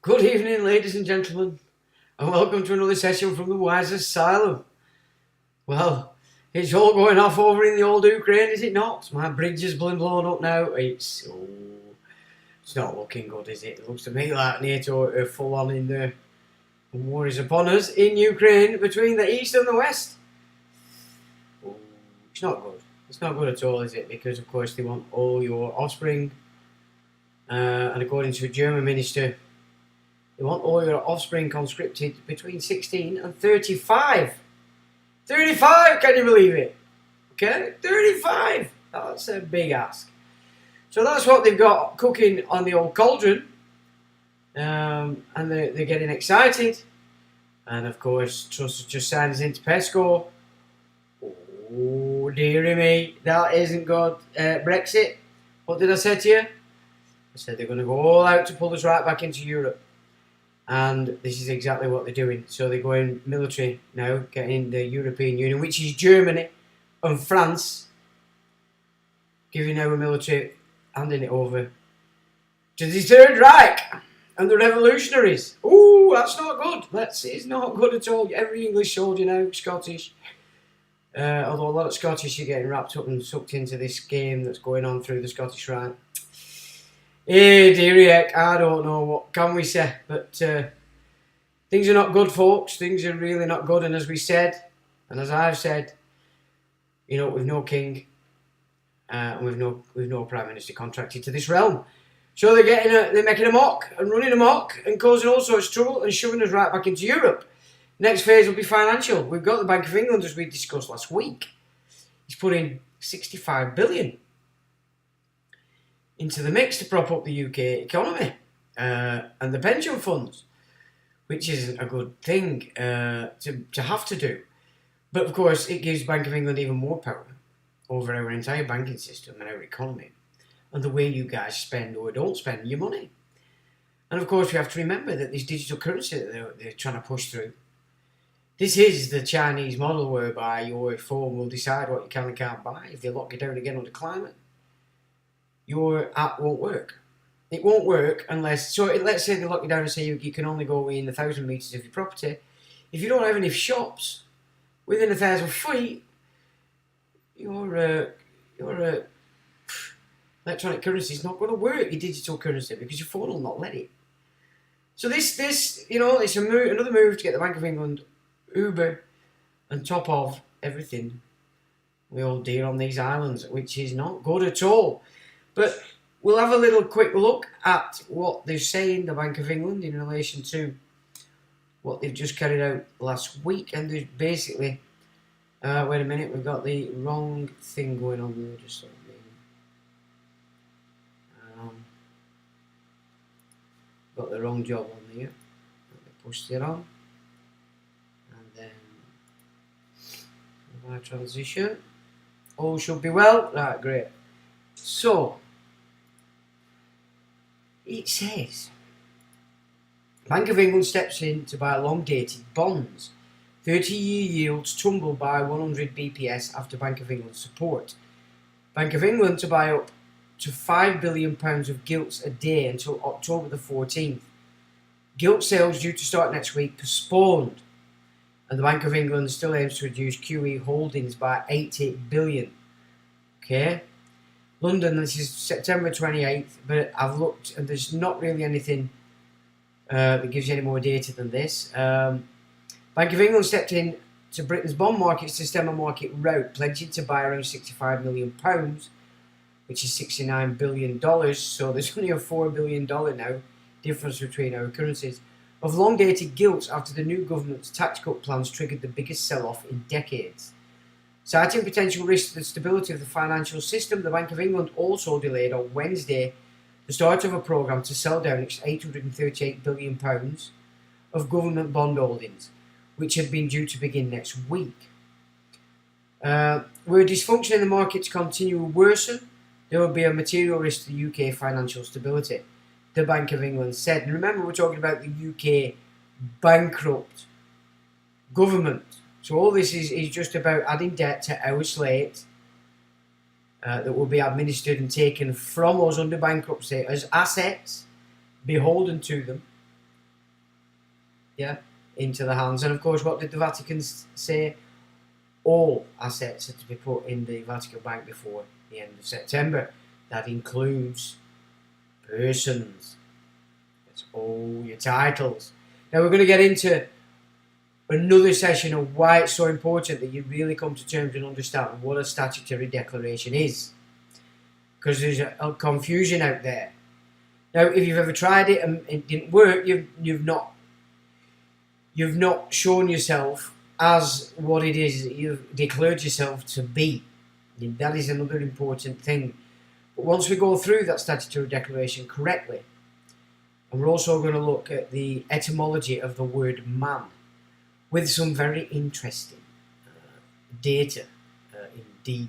Good evening, ladies and gentlemen, and welcome to another session from the Wise Asylum. Well, it's all going off over in the old Ukraine, is it not? My bridge is blown up now. It's not looking good, is it? It looks to me like NATO are full on in there. And war is upon us in Ukraine between the east and the west. It's not good. It's not good at all, is it? Because, of course, they want all your offspring. And according to a German minister, they want all your offspring conscripted between 16 and 35. 35, can you believe it? Okay, 35. That's a big ask. So that's what they've got cooking on the old cauldron. And they're getting excited. And of course, Truss just signed us into PESCO. Oh, dearie me, that isn't good. Brexit, what did I say to you? I said they're going to go all out to pull us right back into Europe. And this is exactly what they're doing. So they're going military now, getting the European Union, which is Germany and France, giving our military, handing it over to the Third Reich and the revolutionaries. Ooh, that's not good. It's not good at all. Every English soldier now, Scottish, although a lot of Scottish are getting wrapped up and sucked into this game that's going on through the Scottish Rite. Hey, dearie heck, I don't know what can we say, but things are not good, folks. Things are really not good, and as we said, and as I've said, you know, we've no king, and we've no prime minister contracted to this realm. So they're making a mock and running amok and causing all sorts of trouble and shoving us right back into Europe. Next phase will be financial. We've got the Bank of England, as we discussed last week. He's put in 65 billion. Into the mix to prop up the UK economy and the pension funds, which isn't a good thing to have to do. But of course, it gives Bank of England even more power over our entire banking system and our economy and the way you guys spend or don't spend your money. And of course, we have to remember that this digital currency that they're trying to push through, this is the Chinese model whereby your phone will decide what you can and can't buy if they lock you down again on the climate. Your app won't work. It won't work unless, let's say they lock you down and say you can only go within 1,000 metres of your property. If you don't have any shops within 1,000 feet, your electronic currency is not going to work, your digital currency, because your phone will not let it. So this it's another move to get the Bank of England Uber on top of everything we all deal on these islands, which is not good at all. But we'll have a little quick look at what they're saying, the Bank of England, in relation to what they've just carried out last week. And there's basically, wait a minute, we've got the wrong thing going on there. Just let me, got the wrong job on there. Let me push it on. And then, my transition. All should be well. Right, great. So, it says, Bank of England steps in to buy long-dated bonds. 30-year yields tumble by 100 BPS after Bank of England support. Bank of England to buy up to £5 billion of gilts a day until October the 14th. Gilt sales due to start next week postponed. And the Bank of England still aims to reduce QE holdings by 80 billion. Okay? London, this is September 28th, but I've looked and there's not really anything that gives you any more data than this. Bank of England stepped in to Britain's bond markets to stem a market rout, pledging to buy around £65 million, which is $69 billion. So there's only a $4 billion now difference between our currencies, of long-dated gilts after the new government's tax cut plans triggered the biggest sell-off in decades. Citing potential risk to the stability of the financial system, the Bank of England also delayed on Wednesday the start of a programme to sell down its £838 billion of government bond holdings, which had been due to begin next week. Were dysfunction in the markets continue to worsen, there will be a material risk to the UK financial stability, the Bank of England said. And remember, we're talking about the UK bankrupt government. So all this is just about adding debt to our slate that will be administered and taken from us under bankruptcy as assets beholden to them into the hands. And of course, what did the Vatican say? All assets are to be put in the Vatican Bank before the end of September. That includes persons. It's all your titles. Now we're going to get into another session of why it's so important that you really come to terms and understand what a statutory declaration is, because there's a confusion out there. Now, if you've ever tried it and it didn't work, you've not shown yourself as what it is that you've declared yourself to be. That is another important thing. But once we go through that statutory declaration correctly, and we're also going to look at the etymology of the word man, with some very interesting data indeed.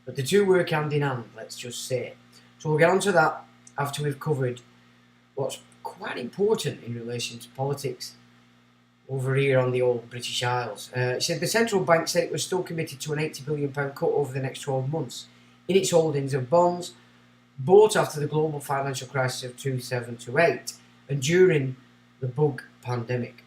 But the two work hand in hand, let's just say. So we'll get on to that after we've covered what's quite important in relation to politics over here on the old British Isles. It said the central bank said it was still committed to an £80 billion cut over the next 12 months in its holdings of bonds bought after the global financial crisis of 2007-2008 and during the bug pandemic.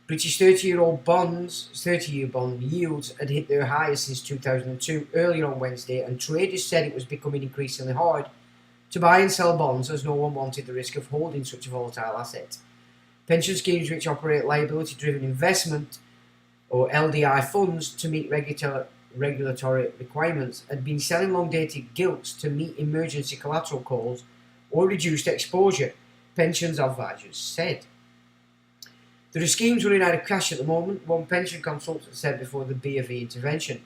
British 30-year bond yields had hit their highest since 2002 earlier on Wednesday, and traders said it was becoming increasingly hard to buy and sell bonds as no one wanted the risk of holding such a volatile asset. Pension schemes which operate liability-driven investment, or LDI funds, to meet regulatory requirements had been selling long-dated gilts to meet emergency collateral calls or reduced exposure, pensions advisors said. There are schemes running out of cash at the moment, one pension consultant said before the BOE intervention.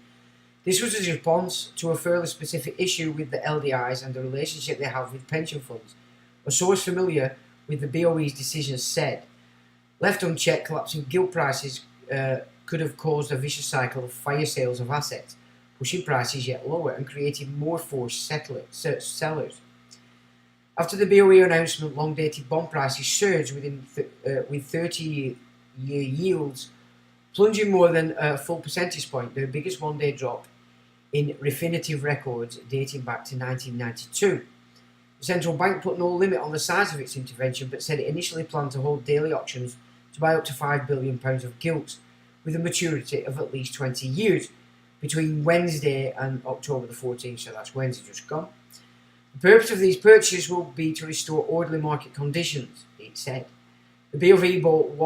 This was a response to a further specific issue with the LDIs and the relationship they have with pension funds. A source familiar with the BOE's decision said, left unchecked, collapsing gilt prices could have caused a vicious cycle of fire sales of assets, pushing prices yet lower and creating more forced sellers. After the BOE announcement, long-dated bond prices surged with 30-year yields plunging more than a full percentage point, their biggest one-day drop in Refinitiv records dating back to 1992. The central bank put no limit on the size of its intervention, but said it initially planned to hold daily auctions to buy up to £5 billion of gilts with a maturity of at least 20 years between Wednesday and October the 14th, so that's Wednesday just gone. The purpose of these purchases will be to restore orderly market conditions, it said. The BOV bought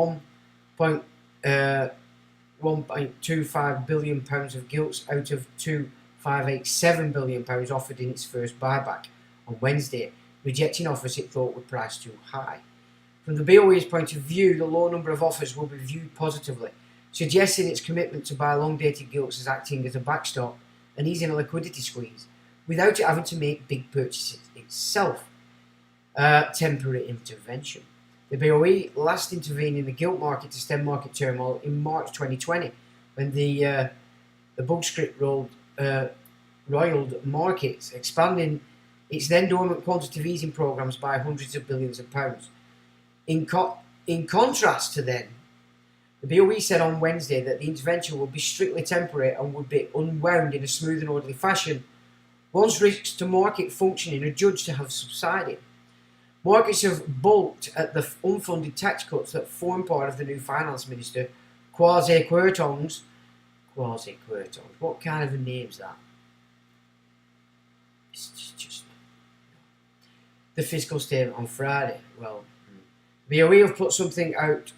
£1.25 billion of gilts out of £2.587 billion offered in its first buyback on Wednesday, rejecting offers it thought were priced too high. From the BOE's point of view, the low number of offers will be viewed positively, suggesting its commitment to buy long-dated gilts as acting as a backstop and easing a liquidity squeeze, without it having to make big purchases itself. Temporary intervention. The BOE last intervened in the gilt market to stem market turmoil in March 2020, when the bug script roiled markets, expanding its then dormant quantitative easing programs by hundreds of billions of pounds. In contrast to then, the BOE said on Wednesday that the intervention would be strictly temporary and would be unwound in a smooth and orderly fashion once risks to market functioning are judged to have subsided. Markets have balked at the unfunded tax cuts that form part of the new finance minister, Kwasi Kwarteng's. What kind of a name's that? It's just the fiscal statement on Friday. Well, BOE have put something out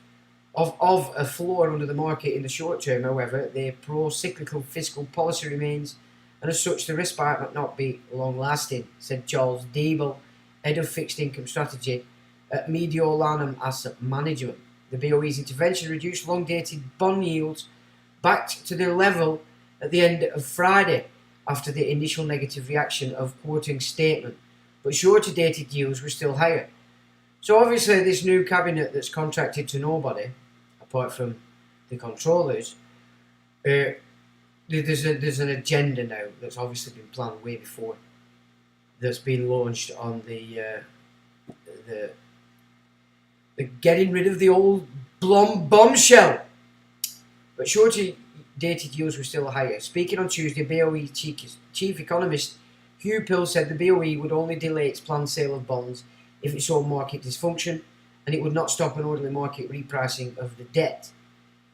of a floor under the market in the short term. However, their pro-cyclical fiscal policy remains, and as such the respite might not be long-lasting, said Charles Deeble, head of fixed income strategy at Mediolanum Asset Management. The BOE's intervention reduced long-dated bond yields back to their level at the end of Friday after the initial negative reaction of Kwarteng's statement, but shorter-dated yields were still higher. So obviously this new cabinet that's contracted to nobody, apart from the controllers, there's an agenda now that's obviously been planned way before, that's been launched on the getting rid of the old bombshell. But shorter dated yields were still higher. Speaking on Tuesday, BOE chief economist Hugh Pill said the BOE would only delay its planned sale of bonds if it saw market dysfunction and it would not stop an orderly market repricing of the debt.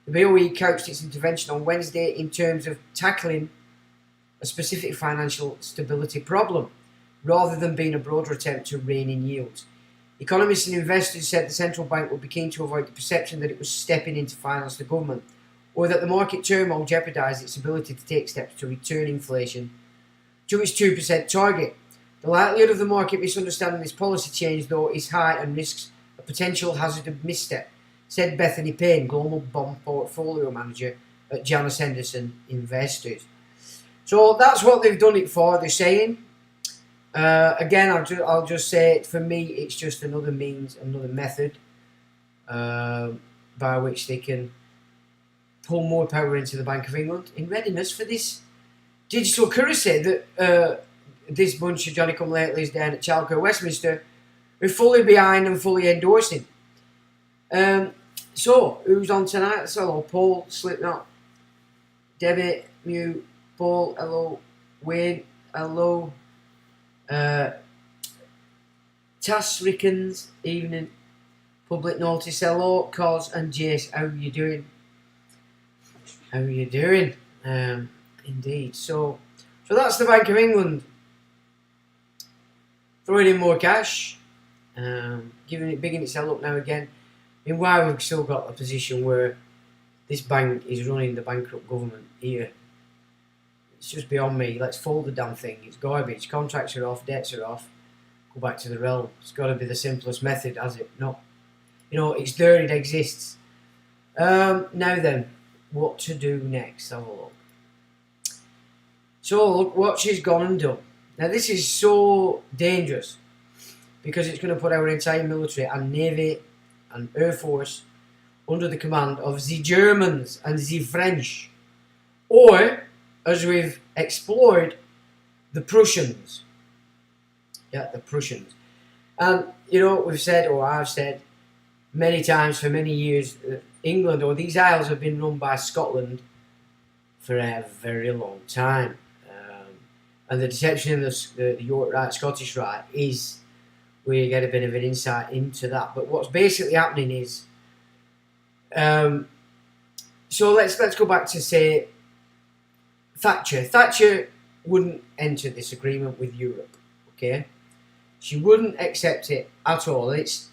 The BOE couched its intervention on Wednesday in terms of tackling a specific financial stability problem, rather than being a broader attempt to rein in yields. Economists and investors said the central bank would be keen to avoid the perception that it was stepping in to finance the government, or that the market turmoil jeopardised its ability to take steps to return inflation to its 2% target. The likelihood of the market misunderstanding this policy change, though, is high and risks a potential hazard of misstep, said Bethany Payne, Global Bond Portfolio Manager at Janus Henderson Investors. So that's what they've done it for, they're saying. Again, I'll just say, for me, it's just another means, another method by which they can pull more power into the Bank of England in readiness for this digital currency that this bunch of Johnny-come-latelys down at Chalco, Westminster, are fully behind and fully endorsing. So, who's on tonight? Hello, Paul, Slipknot, Debbie, Mew, Paul, hello, Wayne, hello, Tass Rickens, evening, Public Notice, hello, Cos and Jace, how are you doing? How are you doing? Indeed. So that's the Bank of England throwing in more cash, bigging itself up now again. Meanwhile, we've still got a position where this bank is running the bankrupt government here. It's just beyond me. Let's fold the damn thing. It's garbage. Contracts are off, debts are off. Go back to the realm. It's got to be the simplest method, has it? Not. It's there, it exists. Now then, what to do next? Have a look. So, look what she's gone and done. Now, this is so dangerous because it's going to put our entire military and navy and air force under the command of the Germans and the French, or, as we've explored, the Prussians. Yeah, the Prussians. And, we've said, or I've said many times for many years, England, or these isles, have been run by Scotland for a very long time. And the deception of the York Rite, Scottish Rite, is where you get a bit of an insight into that. But what's basically happening is, so let's go back to, say, Thatcher. Thatcher wouldn't enter this agreement with Europe, okay? She wouldn't accept it at all. It's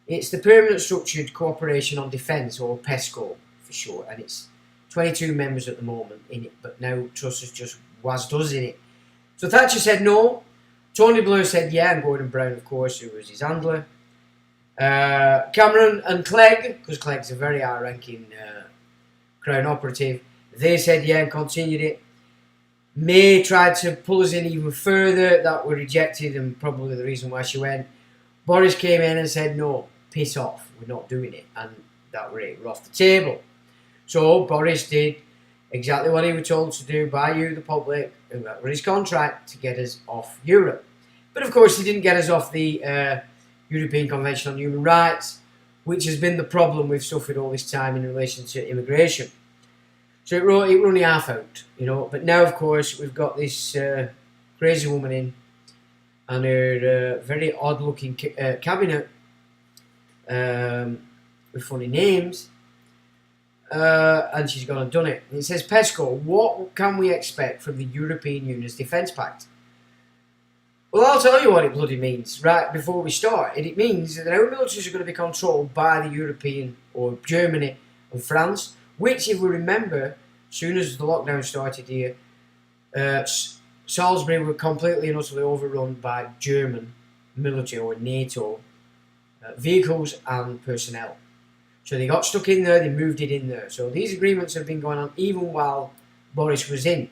the Permanent Structured Cooperation on Defence, or PESCO for short, and it's 22 members at the moment in it, but now Truss has just whizzed us in it. So Thatcher said no. Tony Blair said yeah, and Gordon Brown, of course, who was his handler. Cameron and Clegg, because Clegg's a very high-ranking Crown operative, they said yeah and continued it. May tried to pull us in even further. That were rejected, and probably the reason why she went. Boris came in and said no, piss off, we're not doing it, and that were it, we're off the table. So Boris did exactly what he was told to do by you, the public, and that was his contract to get us off Europe. But of course he didn't get us off the European Convention on Human Rights, which has been the problem we've suffered all this time in relation to immigration. So it were only half out, but now of course we've got this crazy woman in, and her very odd looking cabinet with funny names, and she's gone and done it. And it says, PESCO, what can we expect from the European Union's Defence Pact? Well, I'll tell you what it bloody means right before we start. It means that our militaries are going to be controlled by the European, or Germany and France, which, if we remember, as soon as the lockdown started here, Salisbury were completely and utterly overrun by German military, or NATO, vehicles and personnel. So they got stuck in there, they moved it in there. So these agreements have been going on even while Boris was in.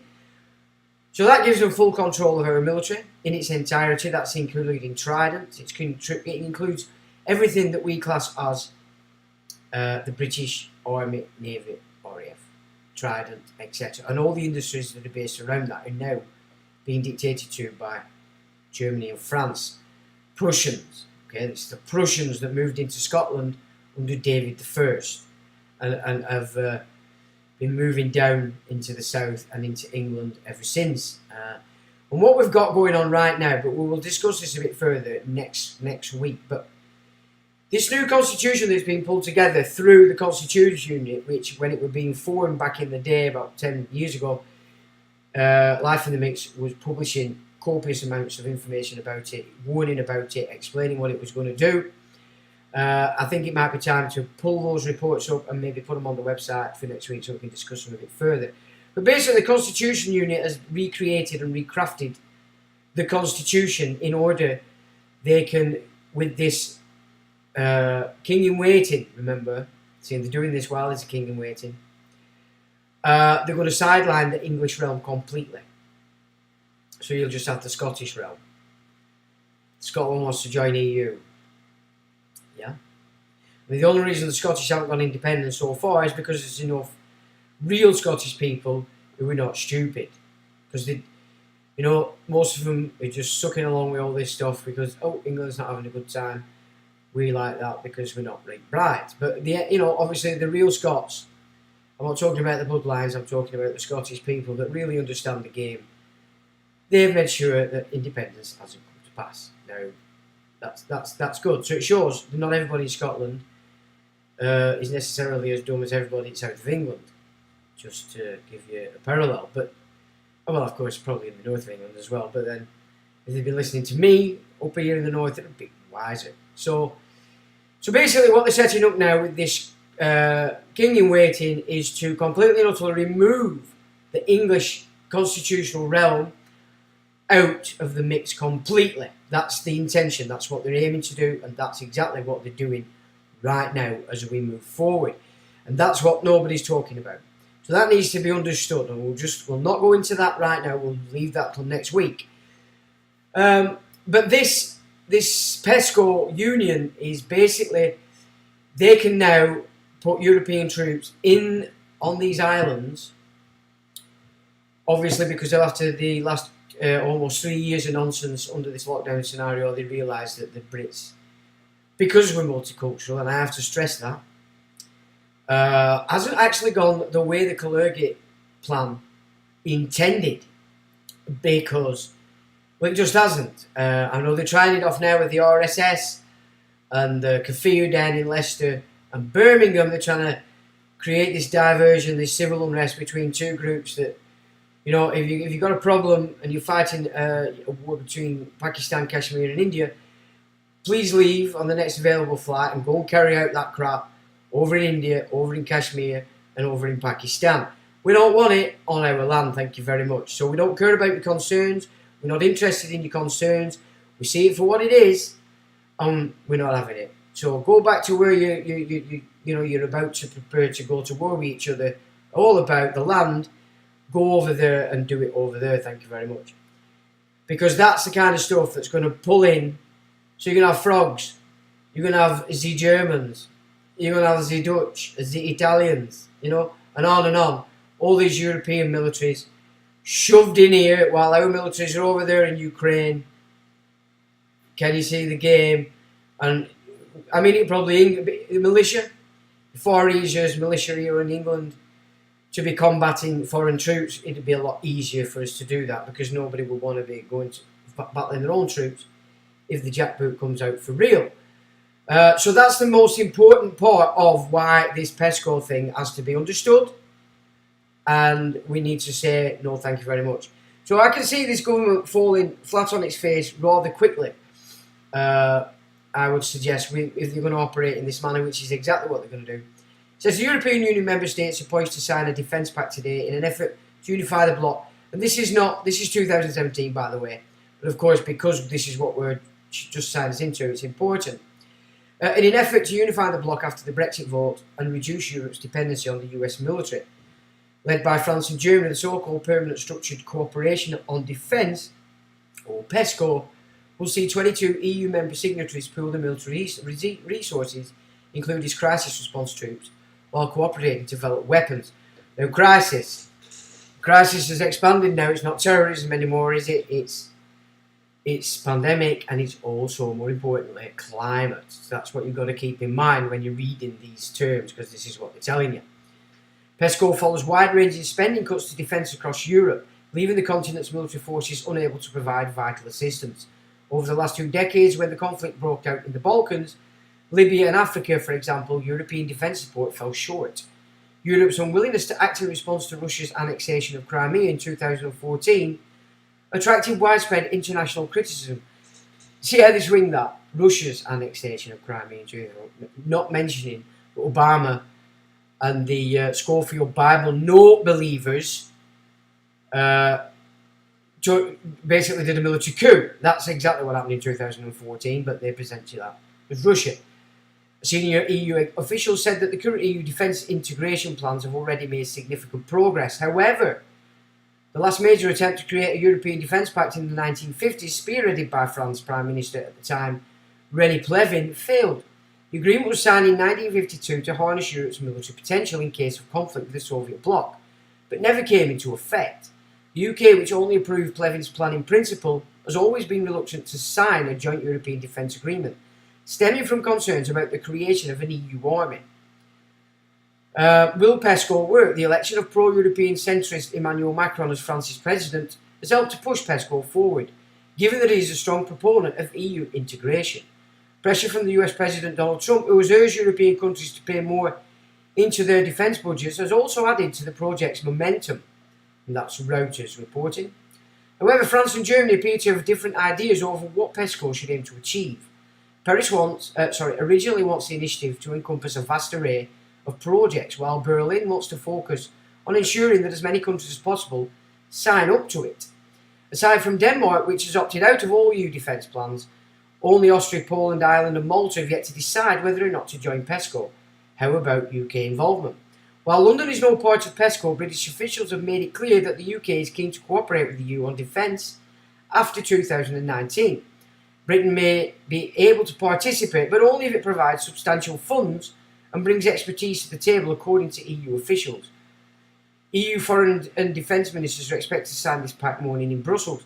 So that gives them full control of our military in its entirety. That's including Trident. It includes everything that we class as the British Army, Navy, RAF, Trident, etc. And all the industries that are based around that are now being dictated to by Germany and France. Prussians. Okay, it's the Prussians that moved into Scotland under David I and have been moving down into the south and into England ever since. And what we've got going on right now, but we will discuss this a bit further next week, but This new constitution that's been pulled together through the Constitution Unit, which when it was being formed back in the day, about 10 years ago, Life in the Mix was publishing copious amounts of information about it, warning about it, explaining what it was going to do. I think it might be time to pull those reports up and maybe put them on the website for next week so we can discuss them a bit further. But basically, the Constitution Unit has recreated and recrafted the Constitution in order they can, with this king in waiting, remember, seeing they're doing this while there's a king in waiting, they're going to sideline the English realm completely. So you'll just have the Scottish realm. Scotland wants to join EU. Yeah. I mean, the only reason the Scottish haven't gone independent so far is because there's enough real Scottish people who are not stupid. Because they, you know, most of them are just sucking along with all this stuff because, oh, England's not having a good time. We like that because we're not very bright. But, you know, obviously the real Scots, I'm not talking about the bloodlines, I'm talking about the Scottish people that really understand the game. They've made sure that independence hasn't come to pass. Now, that's good. So it shows that not everybody in Scotland is necessarily as dumb as everybody in south of England, just to give you a parallel. But, well, of course, probably in the north of England as well. But then, if they've been listening to me up here in the north, they're a bit wiser. So basically, what they're setting up now with this king in waiting is to completely and utterly remove the English constitutional realm out of the mix completely. That's the intention. That's what they're aiming to do, and that's exactly what they're doing right now as we move forward. And that's what nobody's talking about. So that needs to be understood, and we'll not go into that right now. We'll leave that till next week. But this PESCO union is basically, they can now put European troops on these islands, obviously because after the last almost 3 years of nonsense under this lockdown scenario, they realised that the Brits, because we're multicultural, and I have to stress that, hasn't actually gone the way the Kalergit plan intended, because, well, it just hasn't. I know they're trying it off now with the RSS and the Scofield down in Leicester and Birmingham. They're trying to create this diversion, this civil unrest between two groups that, you know, if you've got a problem and you're fighting a war between Pakistan, Kashmir and India, please leave on the next available flight and go and carry out that crap over in India, over in Kashmir and over in Pakistan. We don't want it on our land, thank you very much. So we don't care about your concerns. We're not interested in your concerns. We see it for what it is, and we're not having it. So go back to where you're about to prepare to go to war with each other, all about the land. Go over there and do it over there, thank you very much. Because that's the kind of stuff that's going to pull in. So you're going to have frogs, you're going to have the Germans, you're going to have the Dutch, the Italians, you know, and on and on. All these European militaries shoved in here while our militaries are over there in Ukraine. Can you see the game? And I mean, it probably the militia, far easier as militia here in England to be combating foreign troops. It'd be a lot easier for us to do that because nobody would want to be going to battling their own troops if the jackboot comes out for real. So that's the most important part of why this PESCO thing has to be understood. And we need to say, no, thank you very much. So I can see this government falling flat on its face rather quickly. I would suggest if they're going to operate in this manner, which is exactly what they're going to do. It says the European Union member states are poised to sign a defence pact today in an effort to unify the bloc. And this is 2017, by the way. But of course, because this is what we're just signed us into, it's important. In an effort to unify the bloc after the Brexit vote and reduce Europe's dependency on the US military. Led by France and Germany, the so-called Permanent Structured Cooperation on Defence, or PESCO, will see 22 EU member signatories pool their military resources, including its crisis response troops, while cooperating to develop weapons. Now, crisis has expanded now. It's not terrorism anymore, is it? It's pandemic, and it's also, more importantly, climate. So that's what you've got to keep in mind when you're reading these terms, because this is what they're telling you. PESCO follows wide-ranging spending cuts to defence across Europe, leaving the continent's military forces unable to provide vital assistance. Over the last 2 decades, when the conflict broke out in the Balkans, Libya and Africa, for example, European defence support fell short. Europe's unwillingness to act in response to Russia's annexation of Crimea in 2014 attracted widespread international criticism. See how they swing that? Russia's annexation of Crimea in 2014, not mentioning Obama and the Scofield Bible note believers basically did a military coup. That's exactly what happened in 2014, but they present you that with Russia. A senior EU official said that the current EU defence integration plans have already made significant progress. However, the last major attempt to create a European Defence Pact in the 1950s, spearheaded by France's Prime Minister at the time, René Plevin, failed. The agreement was signed in 1952 to harness Europe's military potential in case of conflict with the Soviet bloc, but never came into effect. The UK, which only approved Plevin's plan in principle, has always been reluctant to sign a joint European defence agreement, stemming from concerns about the creation of an EU army. Will PESCO work? The election of pro-European centrist Emmanuel Macron as France's president has helped to push PESCO forward, given that he is a strong proponent of EU integration. Pressure from the US President Donald Trump, who has urged European countries to pay more into their defence budgets, has also added to the project's momentum. And that's Reuters reporting. However, France and Germany appear to have different ideas over what PESCO should aim to achieve. Paris originally wants the initiative to encompass a vast array of projects, while Berlin wants to focus on ensuring that as many countries as possible sign up to it. Aside from Denmark, which has opted out of all EU defence plans, only Austria, Poland, Ireland and Malta have yet to decide whether or not to join PESCO. How about UK involvement? While London is no part of PESCO, British officials have made it clear that the UK is keen to cooperate with the EU on defence after 2019. Britain may be able to participate, but only if it provides substantial funds and brings expertise to the table, according to EU officials. EU foreign and defence ministers are expected to sign this pact morning in Brussels.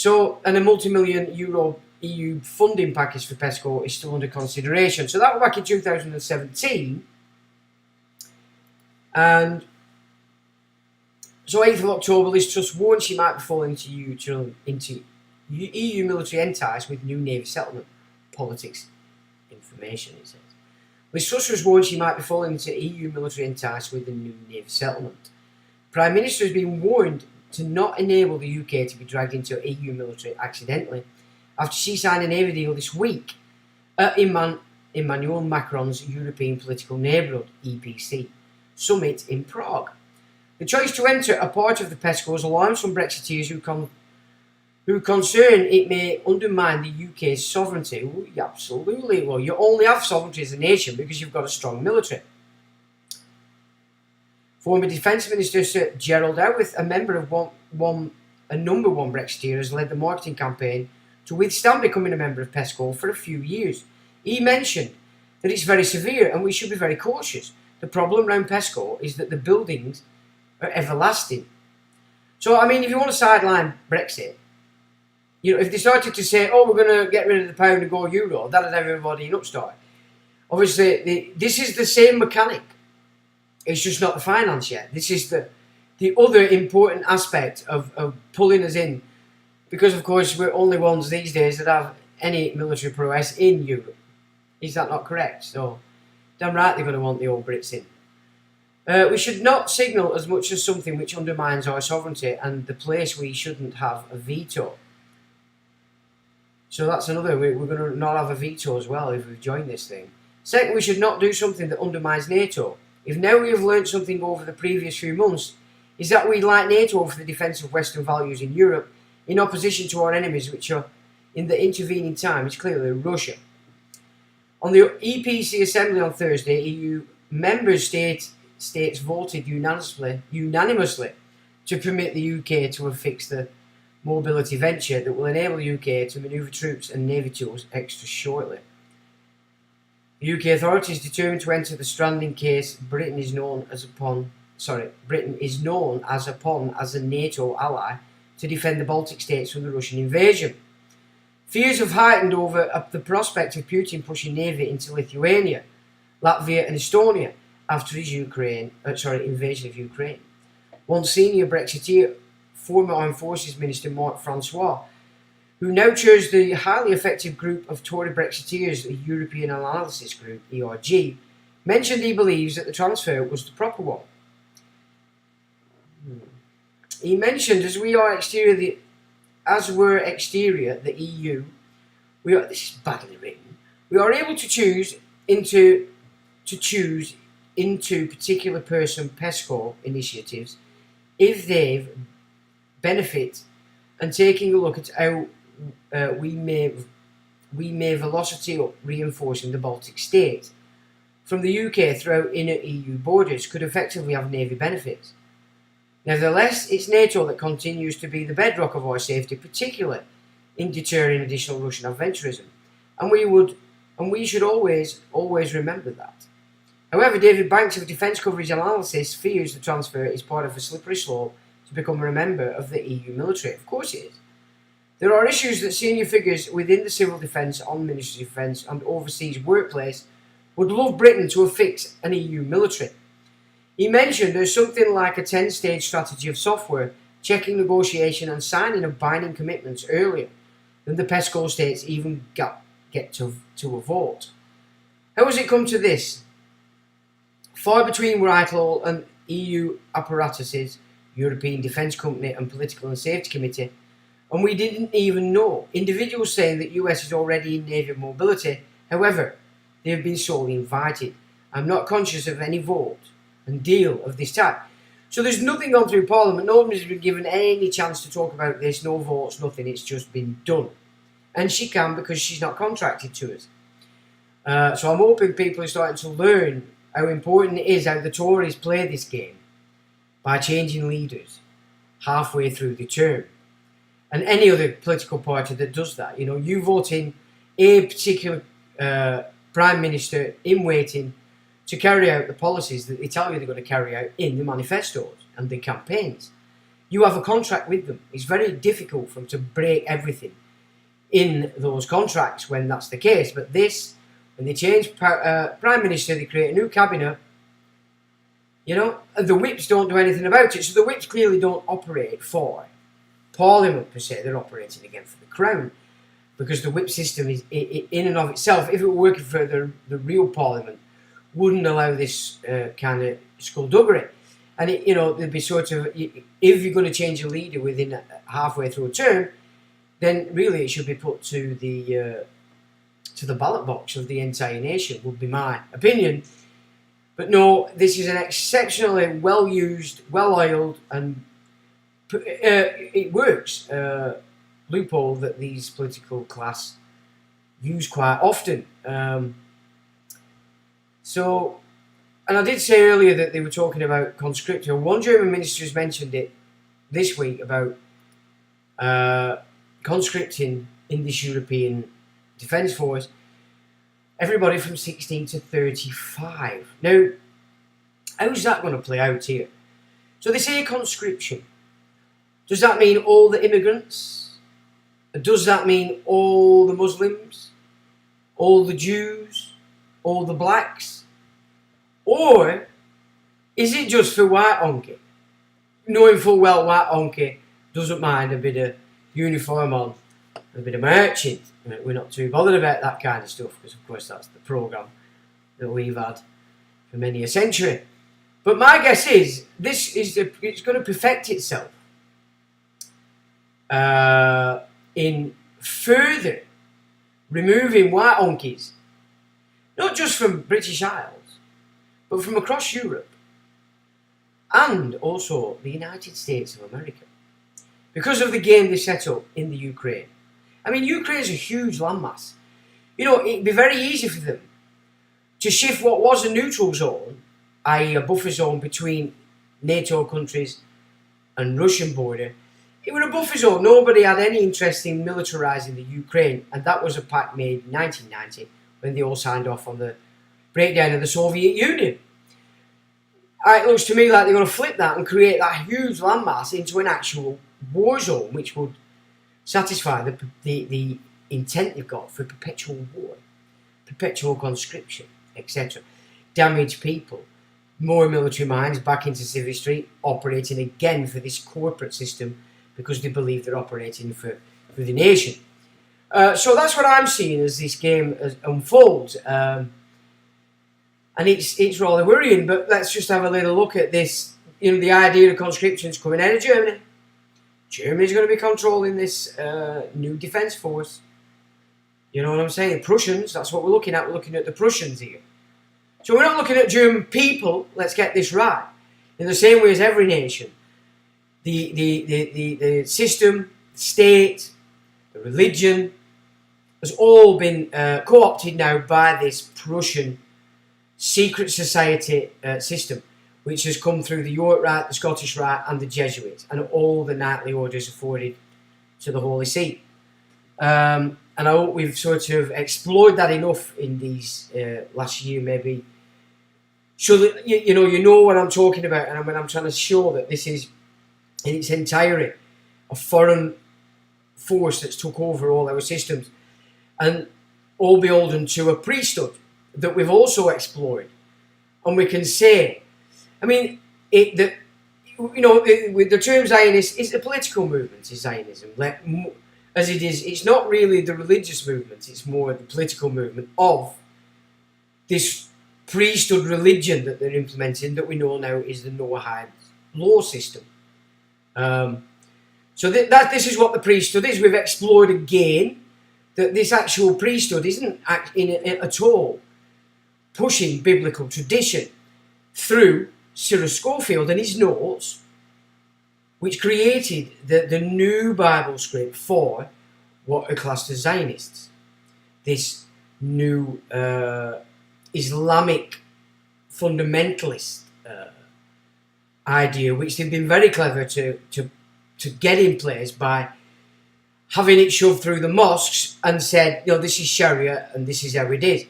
And a multi-million euro EU funding package for PESCO is still under consideration. So that was back in 2017. And so 8th of October, Liz Truss warned she might be falling into EU military ties with new Navy settlement. Politics information, it says. Liz Truss was warned she might be falling into EU military ties with the new Navy settlement. Prime Minister has been warned to not enable the UK to be dragged into EU military accidentally after she signed a Navy deal this week at Emmanuel Macron's European Political Neighbourhood, EPC, summit in Prague. The choice to enter a part of the PESCO has alarmed some Brexiteers who concern it may undermine the UK's sovereignty. Ooh, absolutely. Well, you only have sovereignty as a nation because you've got a strong military. Former Defence Minister Sir Gerald Howarth, a member of a number one Brexiteer, has led the marketing campaign to withstand becoming a member of PESCO for a few years. He mentioned that it's very severe and we should be very cautious. The problem around PESCO is that the buildings are everlasting. So, I mean, if you want to sideline Brexit, if they started to say, oh, we're going to get rid of the pound and go euro, that'd have everybody in upstart. Obviously, this is the same mechanic. It's just not the finance yet. This is the other important aspect of pulling us in. Because, of course, we're only ones these days that have any military prowess in Europe. Is that not correct? So, damn right they're going to want the old Brits in. We should not signal as much as something which undermines our sovereignty and the place we shouldn't have a veto. So that's another, we're going to not have a veto as well if we join this thing. Second, we should not do something that undermines NATO. If now we have learnt something over the previous few months, is that we like NATO for the defence of Western values in Europe, in opposition to our enemies, which are, in the intervening time, is clearly Russia. On the EPC Assembly on Thursday, EU member states voted unanimously to permit the UK to affix the mobility venture that will enable the UK to manoeuvre troops and navy tools extra shortly. The UK authorities determined to enter the stranding case Britain is known as a NATO ally to defend the Baltic states from the Russian invasion. Fears have heightened over the prospect of Putin pushing navy into Lithuania, Latvia and Estonia after his invasion of Ukraine. One senior Brexiteer, former Armed Forces Minister Mark Francois, who now chairs the highly effective group of Tory Brexiteers, the European Analysis Group, ERG, mentioned he believes that the transfer was the proper one. He mentioned, as we're exterior, the EU, this is badly written, we are able to choose into particular person PESCO initiatives if they benefit, and taking a look at how we may velocity up reinforcing the Baltic states from the UK throughout inner EU borders could effectively have Navy benefits. Nevertheless, it's NATO that continues to be the bedrock of our safety, particularly in deterring additional Russian adventurism, and we should always remember that. However, David Banks of Defence Coverage Analysis fears the transfer is part of a slippery slope to become a member of the EU military. Of course it is. There are issues that senior figures within the civil defence, on Ministry of Defence and overseas workplace would love Britain to affix an EU military. He mentioned there's something like a 10-stage strategy of software, checking negotiation and signing of binding commitments earlier than the PESCO states even get to a vote. How has it come to this? Far between Whitehall and EU apparatuses, European Defence Company and Political and Safety Committee, and we didn't even know. Individuals saying that US is already in Navy mobility, however, they have been solely invited. I'm not conscious of any vote and deal of this type. So there's nothing gone through Parliament, nobody's been given any chance to talk about this, no votes, nothing, it's just been done. And she can because she's not contracted to us. So I'm hoping people are starting to learn how important it is how the Tories play this game by changing leaders halfway through the term. And any other political party that does that, you vote in a particular Prime Minister in waiting to carry out the policies that they tell you they're going to carry out in the manifestos and the campaigns. You have a contract with them. It's very difficult for them to break everything in those contracts when that's the case. But this, when they change Prime Minister, they create a new cabinet, and the whips don't do anything about it. So the whips clearly don't operate for Parliament per se, they're operating again for the Crown, because the whip system is in and of itself, if it were working for the real Parliament, wouldn't allow this kind of skullduggery. And there'd be sort of, if you're going to change a leader within halfway through a term, then really it should be put to the ballot box of the entire nation, would be my opinion. But no, this is an exceptionally well-used, well-oiled, and it works, loophole that these political class use quite often. And I did say earlier that they were talking about conscription. One German minister has mentioned it this week about conscripting in this European Defence Force everybody from 16 to 35. Now, how's that going to play out here? So they say conscription. Does that mean all the immigrants? Does that mean all the Muslims? All the Jews? All the blacks? Or is it just for white honky? Knowing full well white honky doesn't mind a bit of uniform on, a bit of merchant. We're not too bothered about that kind of stuff, because of course that's the programme that we've had for many a century. But my guess is it's going to perfect itself in further removing white honkies, not just from British Isles, but from across Europe and also the United States of America, because of the game they set up in the Ukraine. I mean, Ukraine is a huge landmass. It'd be very easy for them to shift what was a neutral zone, i.e. a buffer zone between NATO countries and Russian border. It was a buffer zone. Nobody had any interest in militarising the Ukraine, and that was a pact made in 1990 when they all signed off on the breakdown of the Soviet Union. It looks to me like they're going to flip that and create that huge landmass into an actual war zone, which would satisfy the intent they've got for perpetual war, perpetual conscription, etc. Damage people, more military minds back into civil street, operating again for this corporate system, because they believe they're operating for the nation. So that's what I'm seeing as this game unfolds. And it's rather worrying, but let's just have a little look at this. The idea of conscription's coming out of Germany. Germany's going to be controlling this new defence force. You know what I'm saying? The Prussians, that's what we're looking at. We're looking at the Prussians here. So we're not looking at German people. Let's get this right. In the same way as every nation, the system, the state, the religion has all been co-opted now by this Prussian secret society system, which has come through the York Rite, the Scottish Rite, and the Jesuits, and all the knightly orders afforded to the Holy See. And I hope we've sort of explored that enough in these last year, maybe, so that you know what I'm talking about, and when I'm trying to show that this is in its entirety a foreign force that's took over all our systems, and all beholden to a priesthood that we've also explored, and we can say, I mean, with the term Zionist, it's a political movement, is Zionism. As it is, it's not really the religious movement, it's more the political movement of this priesthood religion that they're implementing, that we know now is the Noahide law system. So this is what the priesthood is. We've explored again that this actual priesthood isn't at all pushing biblical tradition through Cyril Scofield and his notes, which created the new Bible script for what are classed as Zionists. This new Islamic fundamentalist idea, which they've been very clever to get in place by having it shoved through the mosques and said, this is Sharia and this is how it is.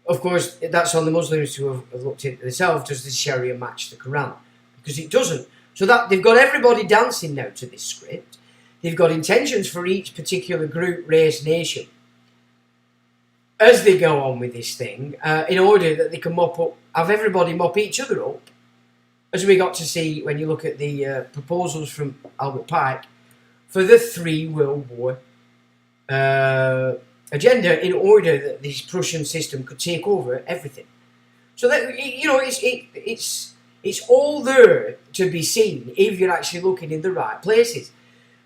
Of course, that's on the Muslims who have looked into themselves. Does the Sharia match the Quran? Because it doesn't. So that they've got everybody dancing now to this script. They've got intentions for each particular group, race, nation, as they go on with this thing, in order that they can have everybody mop each other up, as we got to see when you look at the proposals from Albert Pike for the 3 World War agenda, in order that this Prussian system could take over everything. So that it's all there to be seen if you're actually looking in the right places.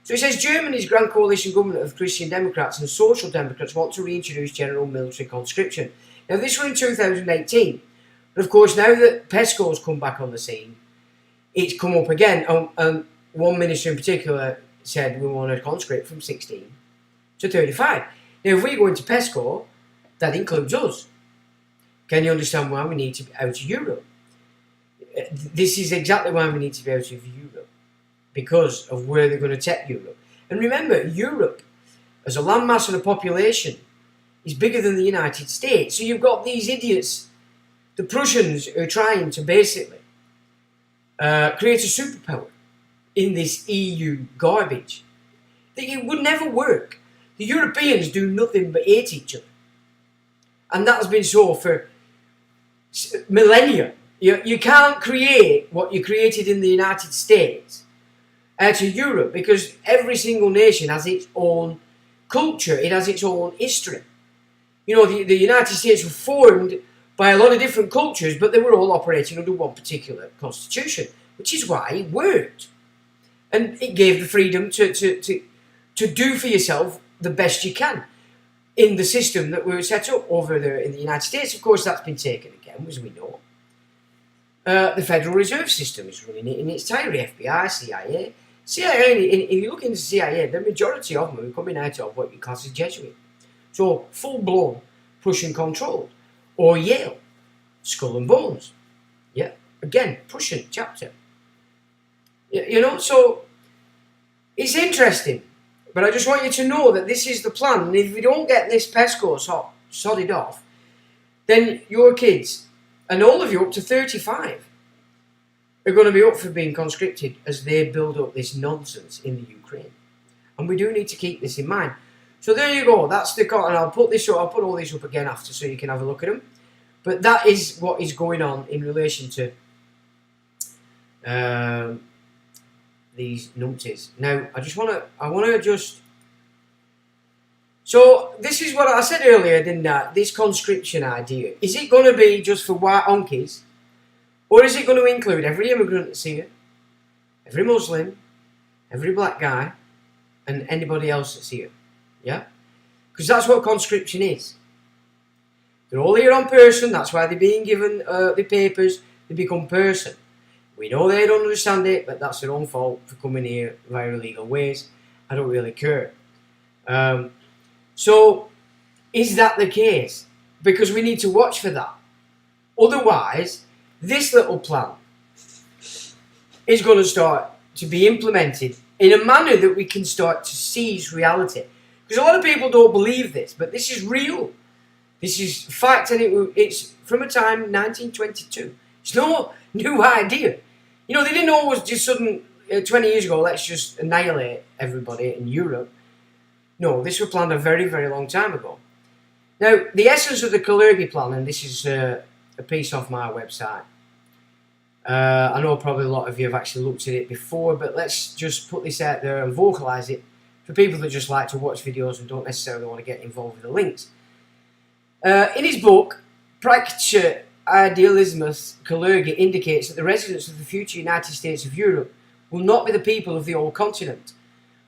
So it says Germany's Grand Coalition government of Christian Democrats and Social Democrats want to reintroduce general military conscription. Now this was in 2018, but of course now that PESCO has come back on the scene, it's come up again. And one minister in particular said we want to conscript from 16 to 35. Now if we go into PESCO, that includes us. Can you understand why we need to be out of Europe? This is exactly why we need to be out of Europe, because of where they're going to take Europe. And remember, Europe, as a landmass and a population, is bigger than the United States. So you've got these idiots, the Prussians, who are trying to basically create a superpower in this EU garbage. It would never work. The Europeans do nothing but hate each other. And that has been so for millennia. You can't create what you created in the United States out of Europe, because every single nation has its own culture, it has its own history. The United States were formed by a lot of different cultures, but they were all operating under one particular constitution, which is why it worked. And it gave the freedom to do for yourself the best you can in the system that we were set up over there in the United States. Of course, that's been taken again, as we know. The Federal Reserve System is running it in its entirety. FBI, CIA. If you look into CIA, the majority of them are coming out of what you class as Jesuit. So, full-blown Prussian controlled. Or Yale, Skull and Bones. Yeah, again, Prussian chapter. So it's interesting. But I just want you to know that this is the plan. And if we don't get this PESCO sodded off, then your kids, and all of you up to 35, are going to be up for being conscripted as they build up this nonsense in the Ukraine. And we do need to keep this in mind. So there you go. That's the and I'll put all this up again after so you can have a look at them. But that is what is going on in relation to these numpties. Now I want to just So this is what I said earlier, didn't I? This conscription idea. Is it going to be just for white honkies? Or is it going to include every immigrant that's here, every Muslim, every black guy, and anybody else that's here? Yeah? Because that's what conscription is. They're all here on person, that's why they're being given the papers, they become person. We know they don't understand it, but that's their own fault for coming here via illegal ways. I don't really care. So, is that the case? Because we need to watch for that. Otherwise, this little plan is going to start to be implemented in a manner that we can start to seize reality. Because a lot of people don't believe this, but this is real. This is fact, and it's from a time 1922. It's no new idea. You know, they didn't always just 20 years ago, let's just annihilate everybody in Europe. No, this was planned a very, very long time ago. Now, the essence of the Kalergi plan, and this is a piece off my website. I know probably a lot of you have actually looked at it before, but let's just put this out there and vocalise it for people that just like to watch videos and don't necessarily want to get involved with the links. In his book, Praktische Idealismus, Kalergi indicates that the residents of the future United States of Europe will not be the people of the old continent,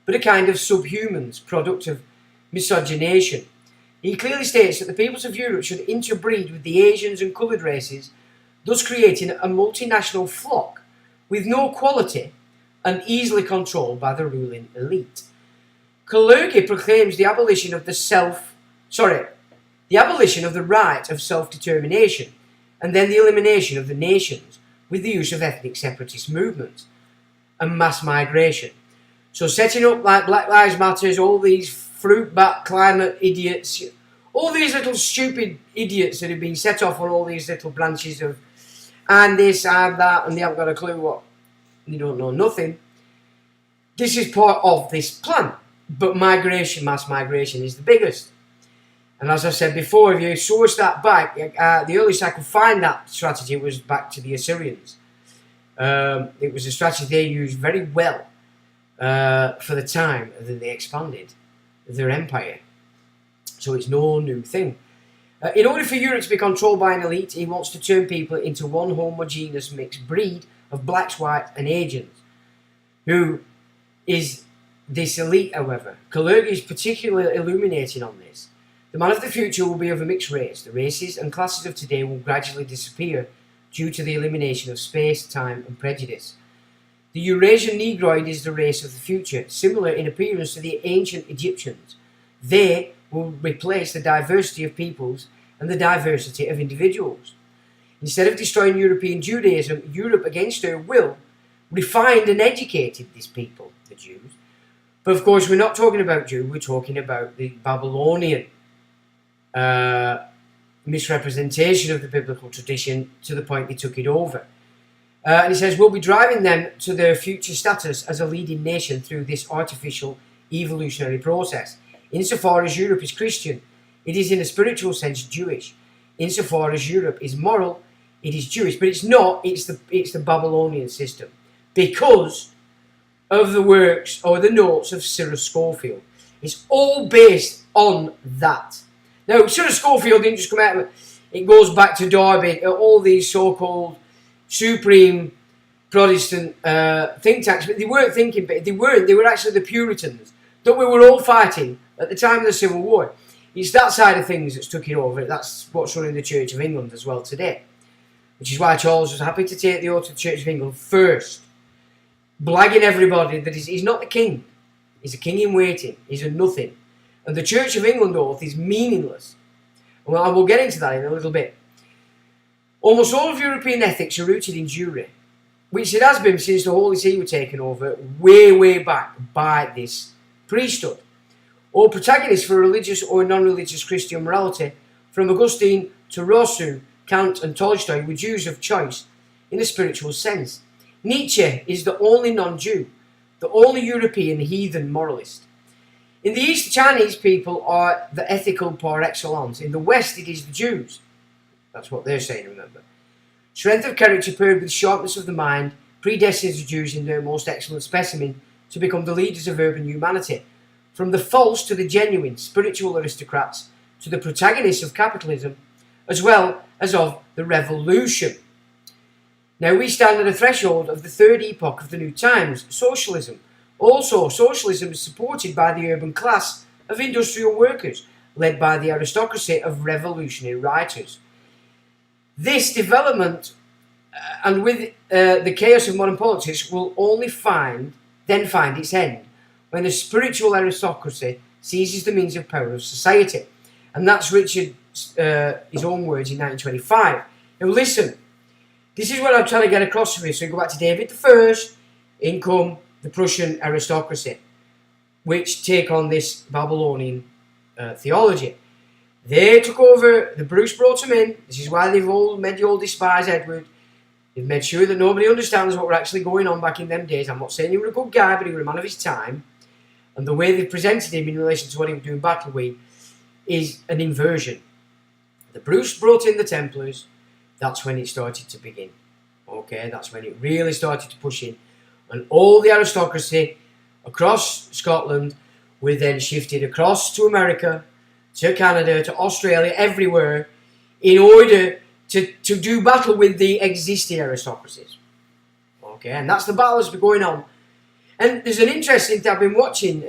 but a kind of subhumans, product of miscegenation. He clearly states that the peoples of Europe should interbreed with the Asians and coloured races, thus creating a multinational flock with no quality and easily controlled by the ruling elite. Kalergi proclaims the abolition of the right of self-determination, and then the elimination of the nations with the use of ethnic separatist movements and mass migration. So setting up like Black Lives Matters, all these fruit bat climate idiots, all these little stupid idiots that have been set off on all these little branches of and this and that, and they haven't got a clue what, they don't know nothing. This is part of this plan, but migration, mass migration is the biggest. And as I said before, if you source that back, the earliest I could find that strategy was back to the Assyrians. It was a strategy they used very well for the time, and then they expanded their empire. So it's no new thing. In order for Europe to be controlled by an elite, he wants to turn people into one homogeneous mixed breed of blacks, whites and Asians. Who is this elite, however? Kalergi is particularly illuminating on this. The man of the future will be of a mixed race. The races and classes of today will gradually disappear due to the elimination of space, time and prejudice. The Eurasian Negroid is the race of the future, similar in appearance to the ancient Egyptians. They will replace the diversity of peoples and the diversity of individuals. Instead of destroying European Judaism, Europe, against her will, refined and educated these people, the Jews. But of course, we're not talking about Jew, we're talking about the Babylonian misrepresentation of the biblical tradition to the point they took it over. And he says, we'll be driving them to their future status as a leading nation through this artificial evolutionary process. Insofar as Europe is Christian, it is in a spiritual sense Jewish. Insofar as Europe is moral, it is Jewish. But it's not, it's the Babylonian system. Because of the works or the notes of Cyril Scofield. It's all based on that. Now, Cyril Scofield didn't just come out of it. It goes back to Derby, all these so-called supreme Protestant think tanks. But they weren't thinking, but they were actually the Puritans that we were all fighting at the time of the Civil War. It's that side of things that's took it over. That's what's running the Church of England as well today. Which is why Charles was happy to take the oath of the Church of England first. Blagging everybody that he's not the king. He's a king in waiting. He's a nothing. And the Church of England oath is meaningless. Well, I will get into that in a little bit. Almost all of European ethics are rooted in Jewry, which it has been since the Holy See were taken over way, way back by this priesthood. All protagonists for religious or non-religious Christian morality, from Augustine to Rousseau, Kant and Tolstoy, were Jews of choice in a spiritual sense. Nietzsche is the only non-Jew, the only European heathen moralist. In the East, the Chinese people are the ethical par excellence. In the West, it is the Jews. That's what they're saying, remember. Strength of character paired with sharpness of the mind predestines the Jews in their most excellent specimen to become the leaders of urban humanity. from the false to the genuine spiritual aristocrats to the protagonists of capitalism, as well as of the revolution. Now we stand at the threshold of the third epoch of the new times, socialism. Also, socialism is supported by the urban class of industrial workers, led by the aristocracy of revolutionary writers. This development, and with the chaos of modern politics, will only find its end when the spiritual aristocracy seizes the means of power of society. And that's Richard, his own words in 1925. Now listen, this is what I'm trying to get across to you. So we go back to David I, in come the Prussian aristocracy, which take on this Babylonian theology. They took over, the Bruce brought them in. This is why they've all made you all despise Edward. They've made sure that nobody understands what were actually going on back in them days. I'm not saying he was a good guy, but he was a man of his time. And the way they presented him in relation to what he was doing battle with is an inversion. The Bruce brought in the Templars. That's when it started to begin. Okay, that's when it really started to push in. And all the aristocracy across Scotland were then shifted across to America, to Canada, to Australia, everywhere, in order to do battle with the existing aristocracies. Okay, and that's the battle that's been going on. And there's an interesting thing, I've been watching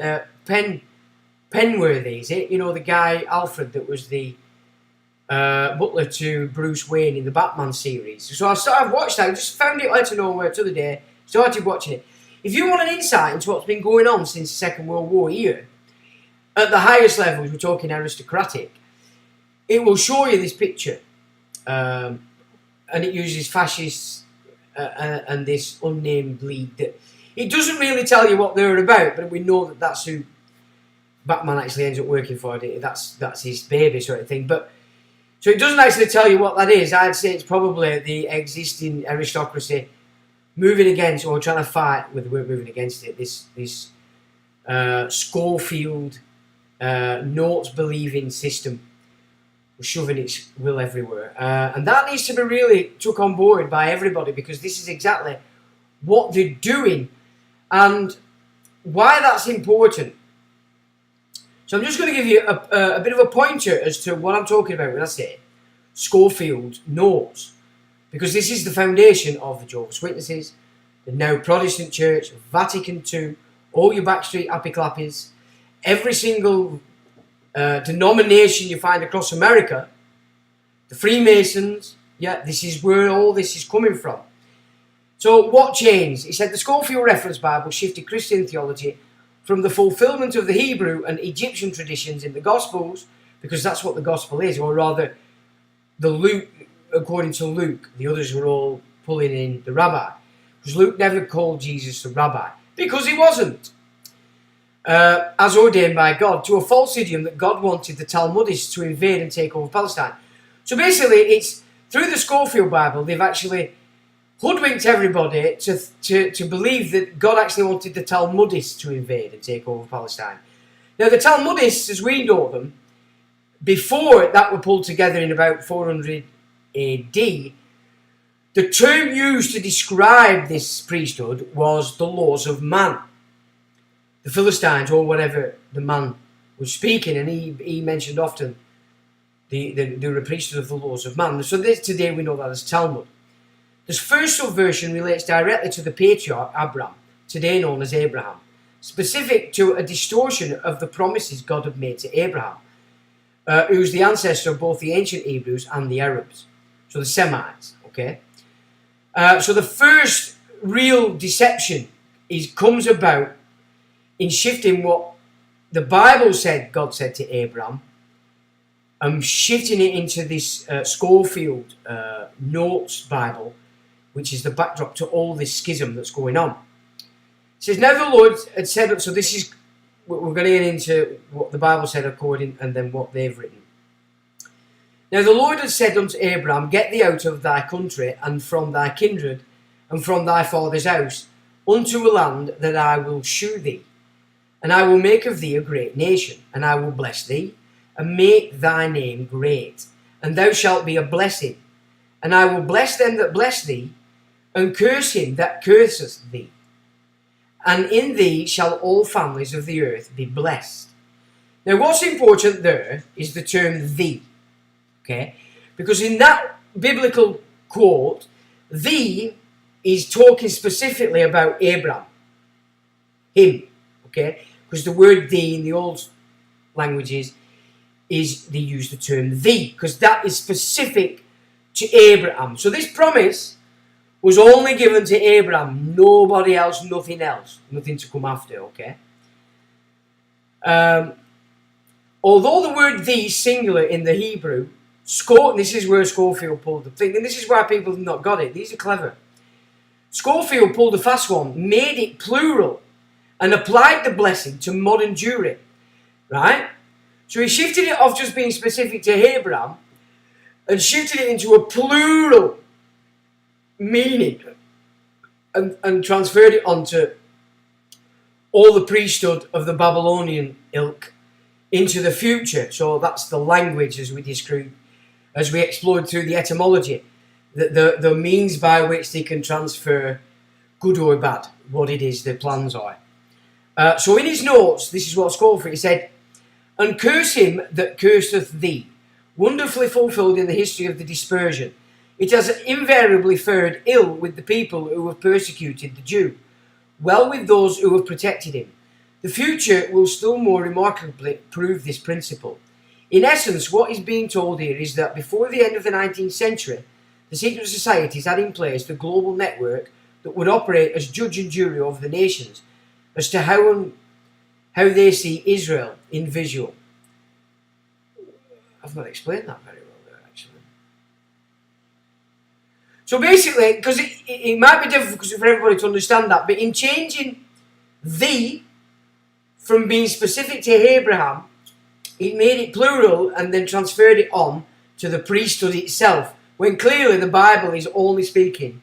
Penworthy, is it? You know, the guy, Alfred, that was the butler to Bruce Wayne in the Batman series. So I've watched that, I just found it out of nowhere the other day, started watching it. If you want an insight into what's been going on since the Second World War here, at the highest levels, we're talking aristocratic, it will show you this picture. And it uses fascists and this unnamed league. That it doesn't really tell you what they're about, but we know that that's who Batman actually ends up working for. That's his baby sort of thing. But so it doesn't actually tell you what that is. I'd say it's probably the existing aristocracy moving against, or trying to fight with, we're moving against it, this Scofield notes believing system, shoving its will everywhere. And that needs to be really took on board by everybody, because this is exactly what they're doing and why that's important. So I'm just going to give you a bit of a pointer as to what I'm talking about when I say Scofield notes, because this is the foundation of the Jehovah's Witnesses, the now Protestant Church, Vatican II, all your backstreet happy clappies, every single denomination you find across America, the Freemasons. Yeah, this is where all this is coming from. So what changed? He said the Scofield Reference Bible shifted Christian theology from the fulfillment of the Hebrew and Egyptian traditions in the Gospels, because that's what the Gospel is, or rather the Luke, according to Luke, the others were all pulling in the rabbi, because Luke never called Jesus the rabbi, because he wasn't. As ordained by God, to a false idiom that God wanted the Talmudists to invade and take over Palestine. So basically, it's through the Scofield Bible, they've actually hoodwinked everybody to believe that God actually wanted the Talmudists to invade and take over Palestine. Now, the Talmudists, as we know them, before that were pulled together in about 400 AD, the term used to describe this priesthood was the laws of man. The Philistines, or whatever the man was speaking, and he mentioned often the priesthood of the laws of man. So this, today we know that as Talmud. This first subversion relates directly to the patriarch Abraham, today known as Abraham, specific to a distortion of the promises God had made to Abraham, who's the ancestor of both the ancient Hebrews and the Arabs, so the Semites. Okay, so the first real deception comes about in shifting what the Bible said God said to Abraham, and shifting it into this Scofield Notes Bible, which is the backdrop to all this schism that's going on. It says, now the Lord had said, so this is, we're going to get into what the Bible said according, and then what they've written. Now the Lord had said unto Abraham, get thee out of thy country, and from thy kindred, and from thy father's house, unto a land that I will shew thee. And I will make of thee a great nation, and I will bless thee, and make thy name great, and thou shalt be a blessing. And I will bless them that bless thee, and curse him that curseth thee. and in thee shall all families of the earth be blessed. Now what's important there is the term thee, okay? Because in that biblical quote, thee is talking specifically about Abraham, him, okay? Because the word thee in the old languages is they use the term thee, because that is specific to Abraham. So this promise was only given to Abraham, nobody else, nothing to come after, okay? Although the word thee singular in the Hebrew, this is where Scofield pulled the thing, and this is why people have not got it. These are clever. Scofield pulled a fast one, made it plural, and applied the blessing to modern Jewry, right? So he shifted it off just being specific to Abraham and shifted it into a plural meaning and transferred it onto all the priesthood of the Babylonian ilk into the future. So that's the language as we described, as we explored through the etymology, the means by which they can transfer good or bad, what it is their plans are. So in his notes, this is what Scofield, he said, "And curse him that curseth thee, wonderfully fulfilled in the history of the dispersion. It has invariably fared ill with the people who have persecuted the Jew, well with those who have protected him. The future will still more remarkably prove this principle. In essence, what is being told here is that before the end of the 19th century, the secret societies had in place the global network that would operate as judge and jury over the nations as to how they see Israel in visual." I've not explained that very well there, actually. So basically, because it might be difficult for everybody to understand that, but in changing thee from being specific to Abraham, he made it plural and then transferred it on to the priesthood itself, when clearly the Bible is only speaking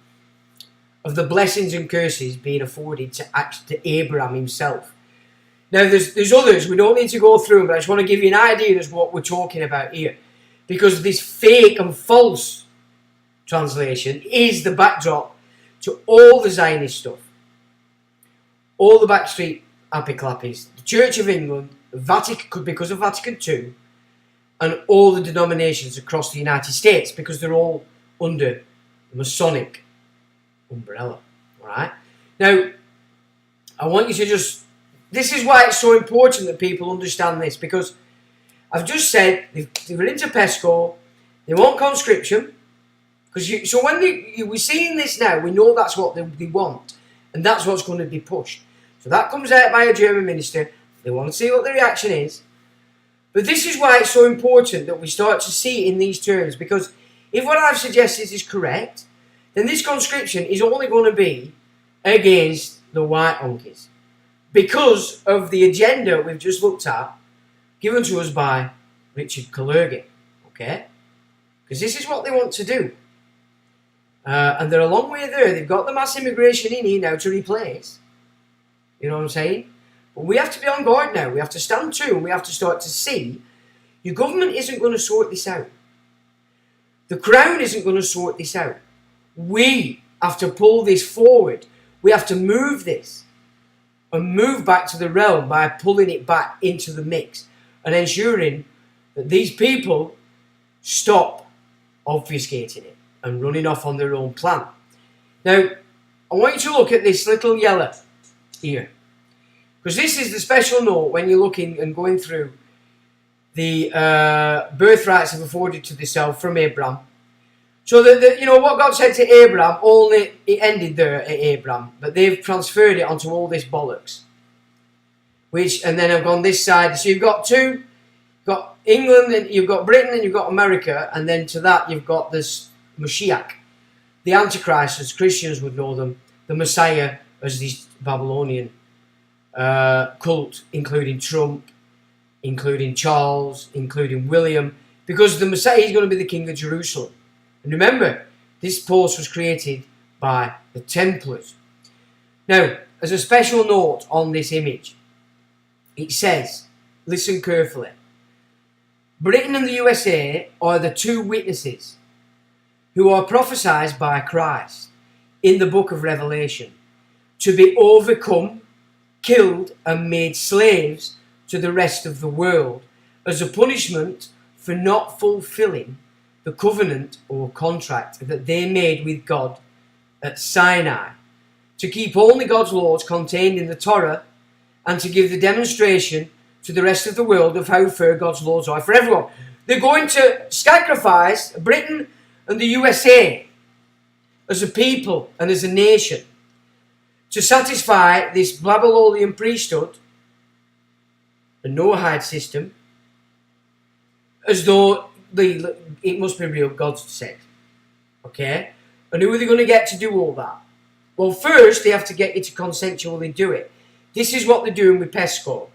of the blessings and curses being afforded to Abraham himself. Now there's others, we don't need to go through them, but I just want to give you an idea of what we're talking about here. Because this fake and false translation is the backdrop to all the Zionist stuff. All the backstreet happy clappies, the Church of England, Vatican, because of Vatican II, and all the denominations across the United States, because they're all under the Masonic umbrella. Alright? Now, I want you to just... This is why it's so important that people understand this, because I've just said they're into PESCO, they want conscription, so when we're seeing this now, we know that's what they want, and that's what's going to be pushed. So that comes out by a German minister, they want to see what the reaction is, but this is why it's so important that we start to see it in these terms, because if what I've suggested is correct, then this conscription is only going to be against the white honkies, because of the agenda we've just looked at, given to us by Richard Kalergi, okay? Because this is what they want to do. And they're a long way there. They've got the mass immigration in here now to replace. You know what I'm saying? But we have to be on guard now. We have to stand true, and we have to start to see your government isn't going to sort this out. The Crown isn't going to sort this out. We have to pull this forward. We have to move this and move back to the realm by pulling it back into the mix and ensuring that these people stop obfuscating it and running off on their own plan. Now, I want you to look at this little yellow here, because this is the special note when you're looking and going through the birthrights have afforded to themselves from Abraham. So you know what God said to Abraham, only it ended there at Abraham, but they've transferred it onto all this bollocks. And then I've gone this side. So you've got two, you've got England, and you've got Britain, and you've got America, and then to that you've got this Mashiach, the Antichrist, as Christians would know them, the Messiah, as this Babylonian cult, including Trump, including Charles, including William, because the Messiah is going to be the King of Jerusalem. And remember, this post was created by the Templars. Now, as a special note on this image, it says, listen carefully, Britain and the USA are the two witnesses who are prophesied by Christ in the book of Revelation to be overcome killed and made slaves to the rest of the world as a punishment for not fulfilling the covenant or contract that they made with God at Sinai, to keep only God's laws contained in the Torah and to give the demonstration to the rest of the world of how fair God's laws are for everyone. They're going to sacrifice Britain and the USA as a people and as a nation to satisfy this Babylonian priesthood, the Noahide system, as though it must be real, God said. Okay? And who are they going to get to do all that? Well, first they have to get you to consensually do it. This is what they're doing with PESCO.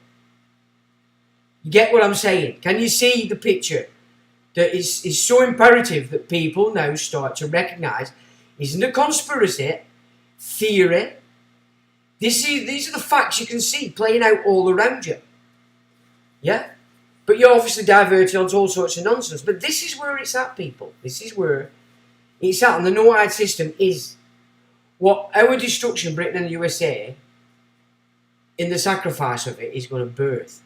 You get what I'm saying? Can you see the picture? That is so imperative that people now start to recognise isn't a conspiracy, theory. These are the facts you can see playing out all around you. Yeah? But you're obviously diverted onto all sorts of nonsense. But this is where it's at, people. This is where it's at. And the Noahide system is what our destruction, Britain and the USA, in the sacrifice of it, is going to birth.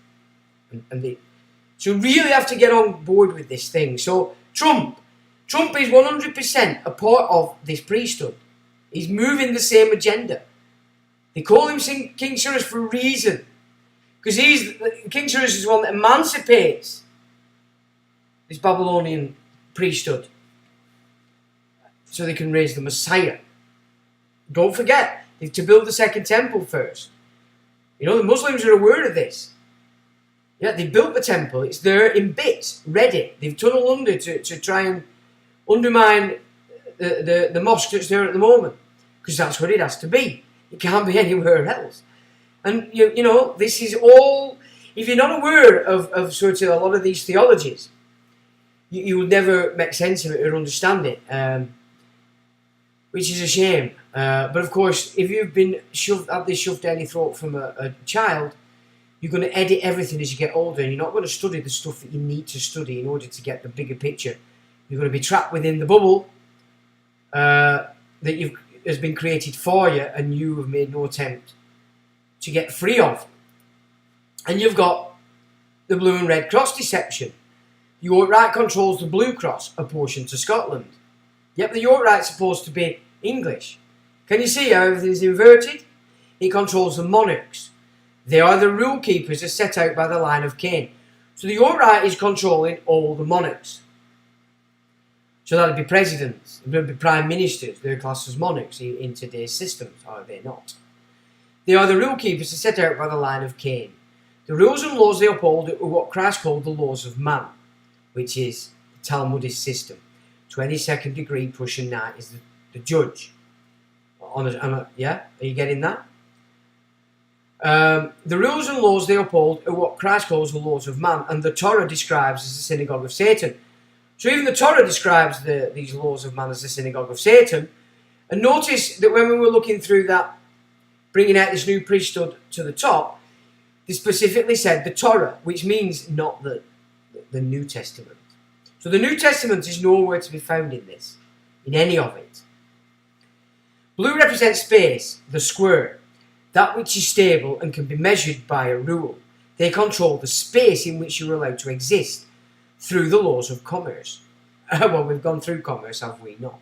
So we really have to get on board with this thing. So Trump is 100% a part of this priesthood. He's moving the same agenda. They call him King Cyrus for a reason. Because King Cyrus is the one that emancipates this Babylonian priesthood. So they can raise the Messiah. Don't forget, they have to build the second temple first. You know, the Muslims are aware of this. Yeah, they built the temple. It's there in bits, ready. They've tunneled under to try and undermine the mosque that's there at the moment. Because that's what it has to be. It can't be anywhere else. And, you know, this is all... If you're not aware of sort of a lot of these theologies, you will never make sense of it or understand it. Which is a shame. But, of course, if you've been had this shoved down your throat from a child, you're going to edit everything as you get older, and you're not going to study the stuff that you need to study in order to get the bigger picture. You're going to be trapped within the bubble that has been created for you, and you have made no attempt to get free of. And you've got the blue and red cross deception. York Rite controls the Blue Cross, a portion to Scotland. Yep, the York Rite's supposed to be English. Can you see how everything's inverted? It controls the monarchs. They are the rule keepers as set out by the line of Cain. So the York Rite is controlling all the monarchs. So that would be presidents, there would be prime ministers, they're classed as monarchs in today's systems, are they not? They are the rule keepers as set out by the line of Cain. The rules and laws they uphold are what Christ called the laws of man, which is the Talmudic system. 22nd degree Prussian knight is the judge. Yeah? Are you getting that? The rules and laws they uphold are what Christ calls the laws of man, and the Torah describes as the synagogue of Satan. So even the Torah describes these laws of man as the synagogue of Satan. And notice that when we were looking through that, bringing out this new priesthood to the top, they specifically said the Torah, which means not the New Testament. So the New Testament is nowhere to be found in this, in any of it. Blue represents space, the square, that which is stable and can be measured by a rule. They control the space in which you're allowed to exist through the laws of commerce. Well, we've gone through commerce, have we not?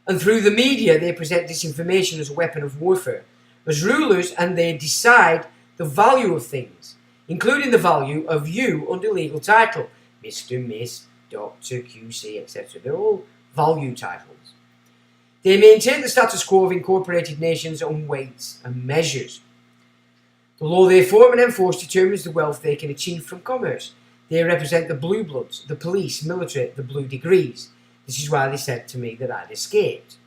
And through the media, they present disinformation as a weapon of warfare, as rulers, and they decide the value of things, including the value of you under legal title. Mr., Miss, Doctor, QC, etc. They're all value titles. They maintain the status quo of incorporated nations on weights and measures. The law they form and enforce determines the wealth they can achieve from commerce. They represent the blue bloods, the police, military, the blue degrees. This is why they said to me that I'd escaped.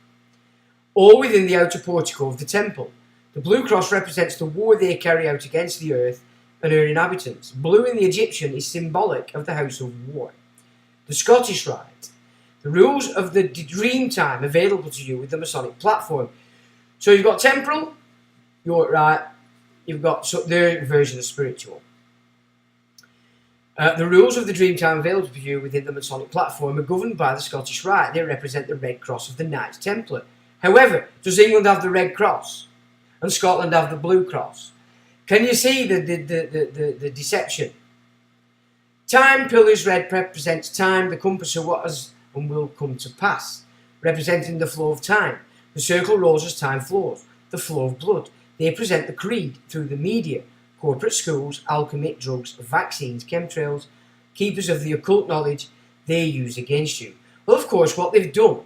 All within the outer portico of the temple. The blue cross represents the war they carry out against the earth and her inhabitants. Blue in the Egyptian is symbolic of the house of war. The Scottish Rite. The rules of the dream time available to you with the Masonic platform. So you've got temporal, York Rite, you've got their version of spiritual. The rules of the dream time available to you within the Masonic platform are governed by the Scottish Rite. They represent the Red Cross of the Knights Templar. However, does England have the Red Cross? And Scotland have the Blue Cross? Can you see the deception? Time, pillars red, represents time, the compass of what has and will come to pass, representing the flow of time. The circle rolls as time flows, the flow of blood. They present the creed through the media, corporate schools, alchemy, drugs, vaccines, chemtrails, keepers of the occult knowledge they use against you. Well, of course, what they've done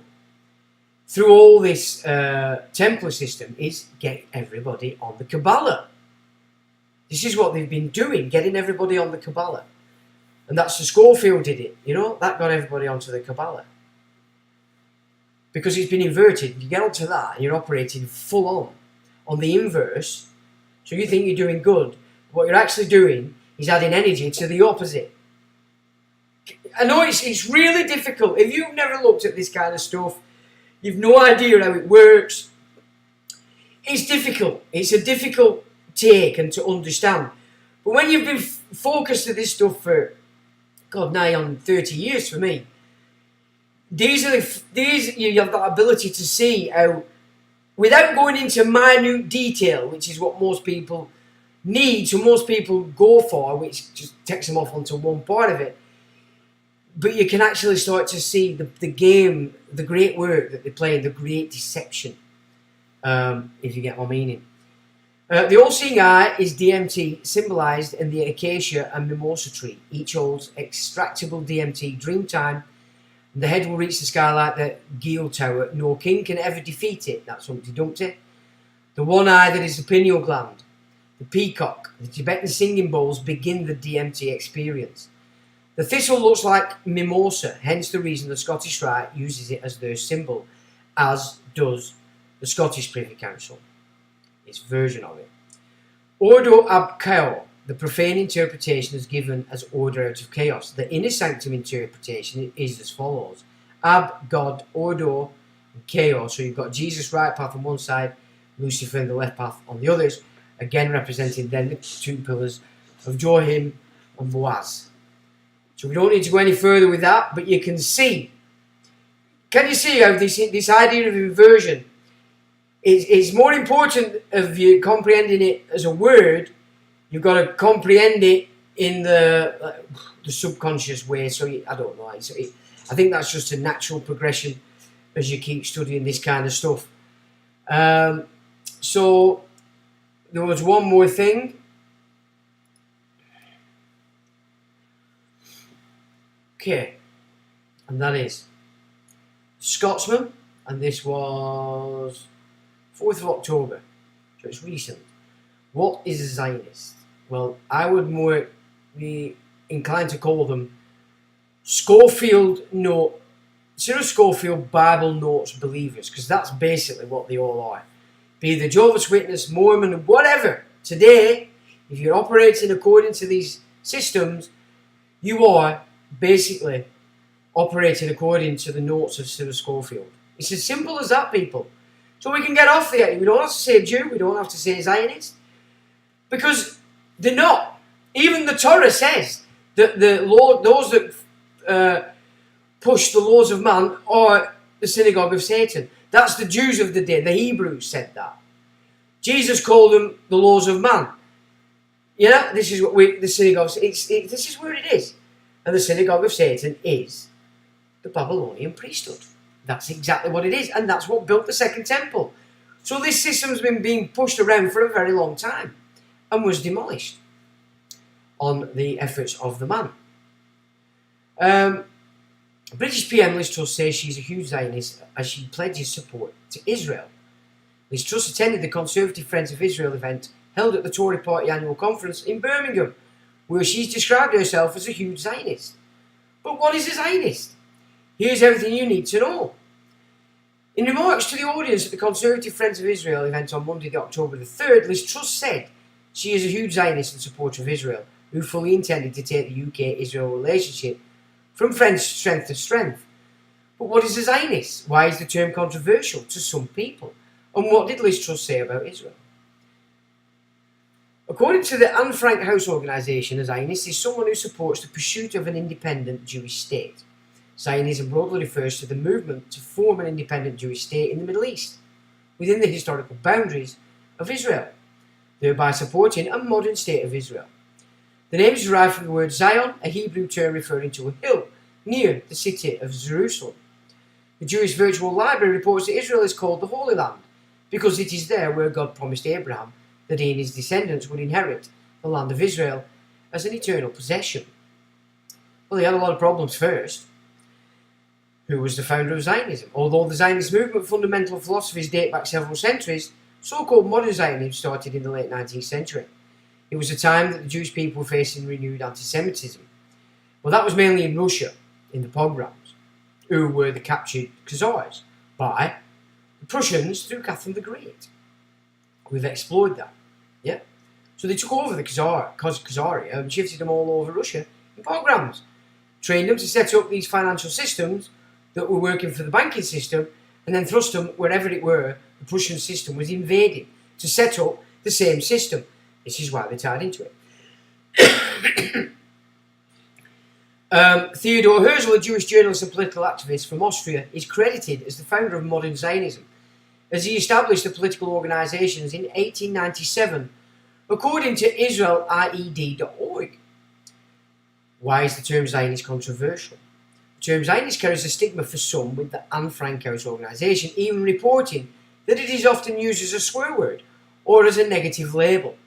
through all this Templar system is get everybody on the Kabbalah. This is what they've been doing, getting everybody on the Kabbalah. And that's the Scofield did it, you know, that got everybody onto the Kabbalah. Because it's been inverted, you get onto that and you're operating full on the inverse. So you think you're doing good, what you're actually doing is adding energy to the opposite. I know it's really difficult. If you've never looked at this kind of stuff, you've no idea how it works. It's difficult. It's a difficult take and to understand. But when you've been focused to this stuff for, God, nigh on 30 years for me, these you have that ability to see how, without going into minute detail, which is what most people need, so most people go for, which just takes them off onto one part of it. But you can actually start to see the game, the great work that they play, the great deception, if you get my meaning. The all-seeing eye is DMT, symbolised in the acacia and mimosa tree. Each holds extractable DMT, dreamtime, and the head will reach the sky like the Geel Tower. No king can ever defeat it. That's Humpty Dumpty. The one eye that is the pineal gland, the peacock, the Tibetan singing bowls begin the DMT experience. The thistle looks like mimosa, hence the reason the Scottish Rite uses it as their symbol, as does the Scottish Privy Council, its version of it. Ordo ab chaos, the profane interpretation is given as order out of chaos. The inner sanctum interpretation is as follows. Ab, God, ordo, and chaos. So you've got Jesus' right path on one side, Lucifer in the left path on the others, again representing then the two pillars of Joachim and Boaz. So we don't need to go any further with that, but you can see. Can you see how this idea of inversion is more important of you comprehending it as a word? You've got to comprehend it in the subconscious way. So I don't know. I think that's just a natural progression as you keep studying this kind of stuff. So there was one more thing. Okay, and that is Scotsman, and this was 4th of October, so it's recent. What is a Zionist? Well, I would more be inclined to call them Scofield Bible Notes believers, because that's basically what they all are. Be the Jehovah's Witness, Mormon, whatever. Today, if you're operating according to these systems, you are basically operating according to the notes of Sir Scofield. It's as simple as that, people. So we can get off the we don't have to say Jew, we don't have to say Zionist, because they're not. Even the Torah says that those that push the laws of man are the synagogue of Satan. That's the Jews of the day. The Hebrews said that. Jesus called them the laws of man. Yeah, this is what the synagogue. This is where it is. And the synagogue of Satan is the Babylonian priesthood. That's exactly what it is. And that's what built the Second Temple. So this system's been being pushed around for a very long time and was demolished on the efforts of the man. British PM Liz Truss says she's a huge Zionist as she pledges support to Israel. Liz Truss attended the Conservative Friends of Israel event held at the Tory Party annual conference in Birmingham, where she's described herself as a huge Zionist. But what is a Zionist? Here's everything you need to know. In remarks to the audience at the Conservative Friends of Israel event on Monday, October the 3rd, Liz Truss said she is a huge Zionist and supporter of Israel, who fully intended to take the UK-Israel relationship from strength to strength. But what is a Zionist? Why is the term controversial to some people? And what did Liz Truss say about Israel? According to the Anne Frank House organisation, a Zionist is someone who supports the pursuit of an independent Jewish state. Zionism broadly refers to the movement to form an independent Jewish state in the Middle East, within the historical boundaries of Israel. thereby supporting a modern state of Israel. The name is derived from the word Zion, a Hebrew term referring to a hill near the city of Jerusalem. The Jewish Virtual Library reports that Israel is called the Holy Land because it is there where God promised Abraham that he and his descendants would inherit the land of Israel as an eternal possession. Well, he had a lot of problems first. Who was the founder of Zionism? Although the Zionist movement fundamental philosophies date back several centuries, so-called modern Zionism started in the late 19th century. It was a time that the Jewish people were facing renewed anti-Semitism. Well, that was mainly in Russia, in the pogroms, who were the captured Khazars by the Prussians through Catherine the Great. We've explored that, yeah? So they took over the Khazaria and shifted them all over Russia in pogroms, trained them to set up these financial systems that were working for the banking system, and then thrust them wherever it were the Prussian system was invading to set up the same system. This is why they tied into it. Theodor Herzl, a Jewish journalist and political activist from Austria, is credited as the founder of modern Zionism, as he established the political organisations in 1897, according to IsraelIED.org. Why is the term Zionist controversial? The term Zionist carries a stigma for some, with the Anne Frank House organisation even reporting that it is often used as a swear word or as a negative label.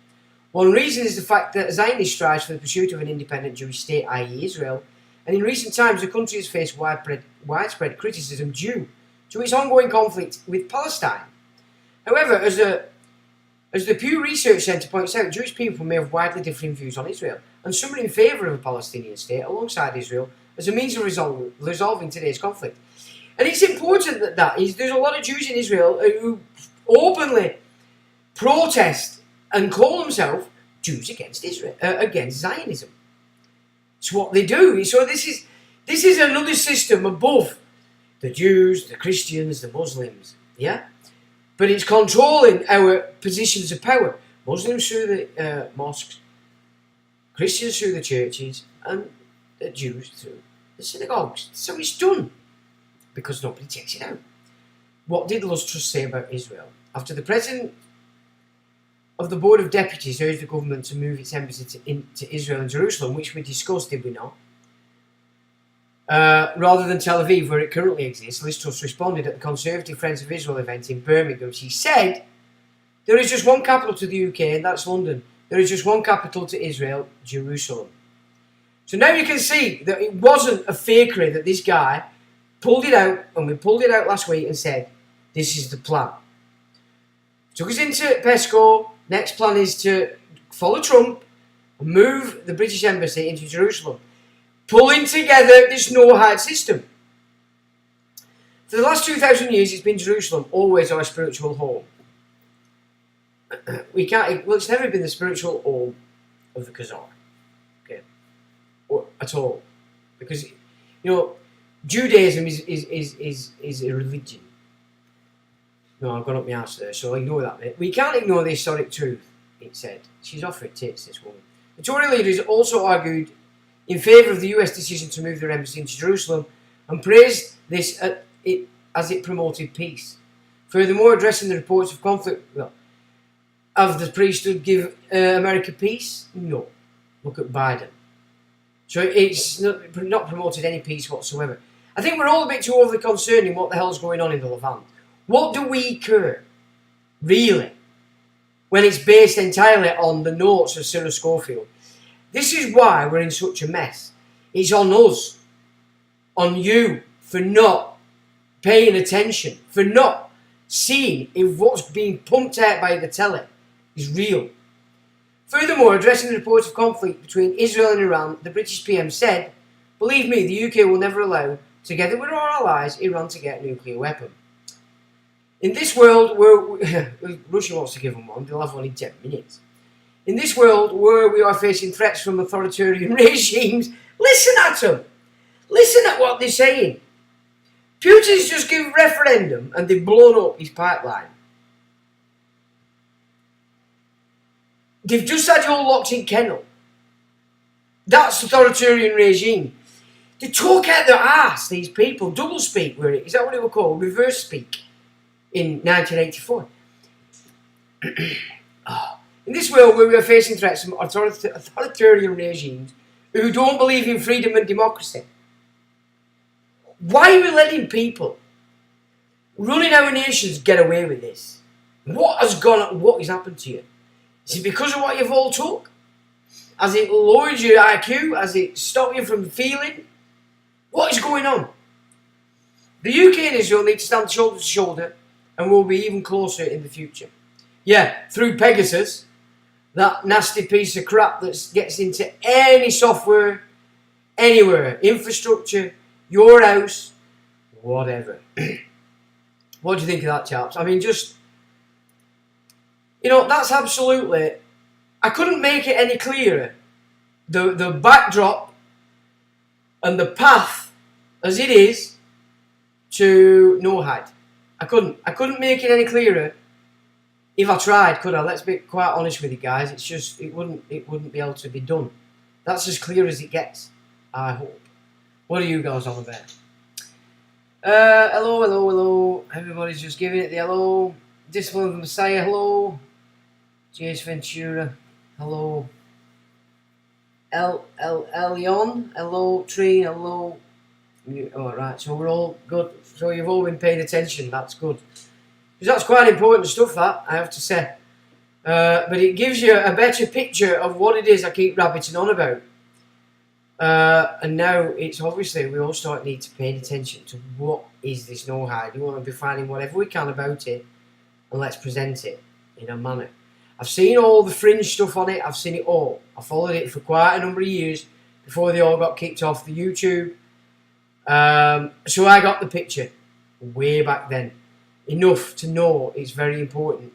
One reason is the fact that Zionist strives for the pursuit of an independent Jewish state, i.e. Israel, and in recent times the country has faced widespread criticism due to its ongoing conflict with Palestine. However, as the Pew Research Centre points out, Jewish people may have widely differing views on Israel, and some are in favour of a Palestinian state alongside Israel as a means of resolving today's conflict. And it's important that there's a lot of Jews in Israel who openly protest and call themselves Jews against Israel, against Zionism. It's what they do. So this is another system above the Jews, the Christians, the Muslims, yeah? But it's controlling our positions of power. Muslims through the mosques, Christians through the churches, and the Jews through the synagogues. So it's done, because nobody takes it out. What did Liz Truss say about Israel? After the President of the Board of Deputies urged the government to move its embassy to Israel and Jerusalem, which we discussed, did we not? Rather than Tel Aviv, where it currently exists, Liz Truss responded at the Conservative Friends of Israel event in Birmingham. She said, "There is just one capital to the UK, and that's London. There is just one capital to Israel, Jerusalem." So now you can see that it wasn't a fakery, that this guy pulled it out, and we pulled it out last week and said, this is the plan. Took us into PESCO. Next plan is to follow Trump and move the British embassy into Jerusalem, pulling together this no-hide system. For the last 2,000 years, it's been Jerusalem, always our spiritual home. It's never been the spiritual home of the Khazar, okay, or at all, because Judaism is a religion. No, I've gone up my ass there, so ignore that bit. We can't ignore the historic truth, it said. She's off her tits, this woman. The Tory leaders also argued in favour of the US decision to move their embassy into Jerusalem and praised this as it promoted peace. Furthermore, addressing the reports of conflict, have the priesthood give America peace? No. Look at Biden. So it's not promoted any peace whatsoever. I think we're all a bit too overly concerned in what the hell's going on in the Levant. What do we care, really, when it's based entirely on the notes of Cyril Scofield? This is why we're in such a mess. It's on us, on you, for not paying attention, for not seeing if what's being pumped out by the telly is real. Furthermore, addressing the reports of conflict between Israel and Iran, the British PM said, "Believe me, the UK will never allow, together with our allies, Iran to get a nuclear weapon. In this world where Russia wants to give them one, they'll have one in 10 minutes. In this world where we are facing threats from authoritarian regimes, listen at them. Listen at what they're saying. Putin's just given a referendum and they've blown up his pipeline. They've just had you all locked in kennel. That's authoritarian regime. They talk out their ass, these people. Double speak, is that what it was called? Reverse speak in 1984. In this world where we are facing threats from authoritarian regimes who don't believe in freedom and democracy, why are we letting people running our nations get away with this? What has happened to you? Is it because of what you've all took? Has it lowered your IQ? Has it stopped you from feeling? What is going on? The UK and Israel need to stand shoulder to shoulder and will be even closer in the future. Yeah, through Pegasus, that nasty piece of crap that gets into any software, anywhere, infrastructure, your house, whatever. What do you think of that, chaps? I mean, just, that's absolutely, I couldn't make it any clearer. The backdrop and the path as it is to no hide. I couldn't make it any clearer. If I tried, could I? Let's be quite honest with you guys. It's just it wouldn't be able to be done. That's as clear as it gets. I hope. What are you guys on about? Hello. Everybody's just giving it the hello. Discipline of the Messiah, hello. Jace Ventura, hello. Leon, hello. Tree, hello. Alright, so we're all good. So you've all been paying attention, that's good. Because that's quite important stuff, that, I have to say. But it gives you a better picture of what it is I keep rabbiting on about. And now it's obviously we all need to pay attention to what is this no hide. We want to be finding whatever we can about it and let's present it in a manner. I've seen all the fringe stuff on it, I've seen it all. I followed it for quite a number of years before they all got kicked off the YouTube. So I got the picture way back then. Enough to know it's very important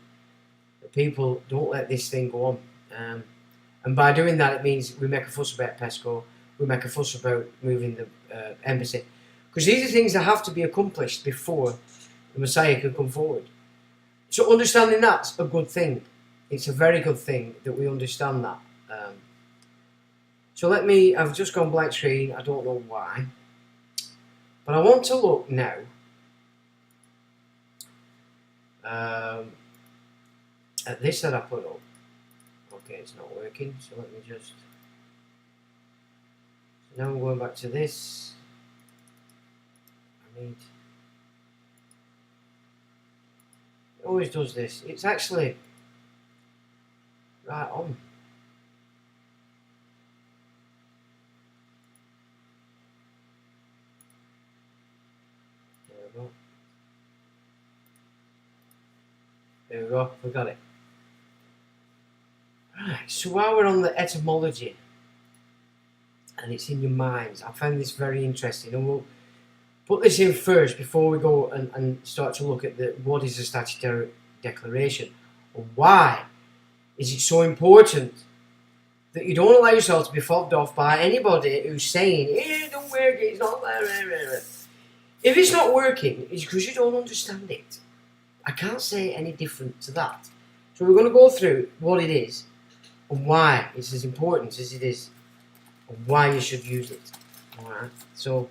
that people don't let this thing go on. And by doing that, it means we make a fuss about PESCO, we make a fuss about moving the embassy. Because these are things that have to be accomplished before the Messiah can come forward. So understanding that's a good thing. It's a very good thing that we understand that. So I've just gone blank screen, I don't know why. But I want to look now at this that I put up. Okay, it's not working, so let me just... So now I'm going back to this. It always does this. It's actually right on. There we go, we got it. Right, so while we're on the etymology, and it's in your minds, I found this very interesting, and we'll put this in first before we go and start to look at what is a Statutory Declaration, or why is it so important that you don't allow yourself to be fobbed off by anybody who's saying, it don't work, it's not there. If it's not working, it's because you don't understand it. I can't say any different to that. So we're going to go through what it is and why it's as important as it is and why you should use it. Alright, so I'm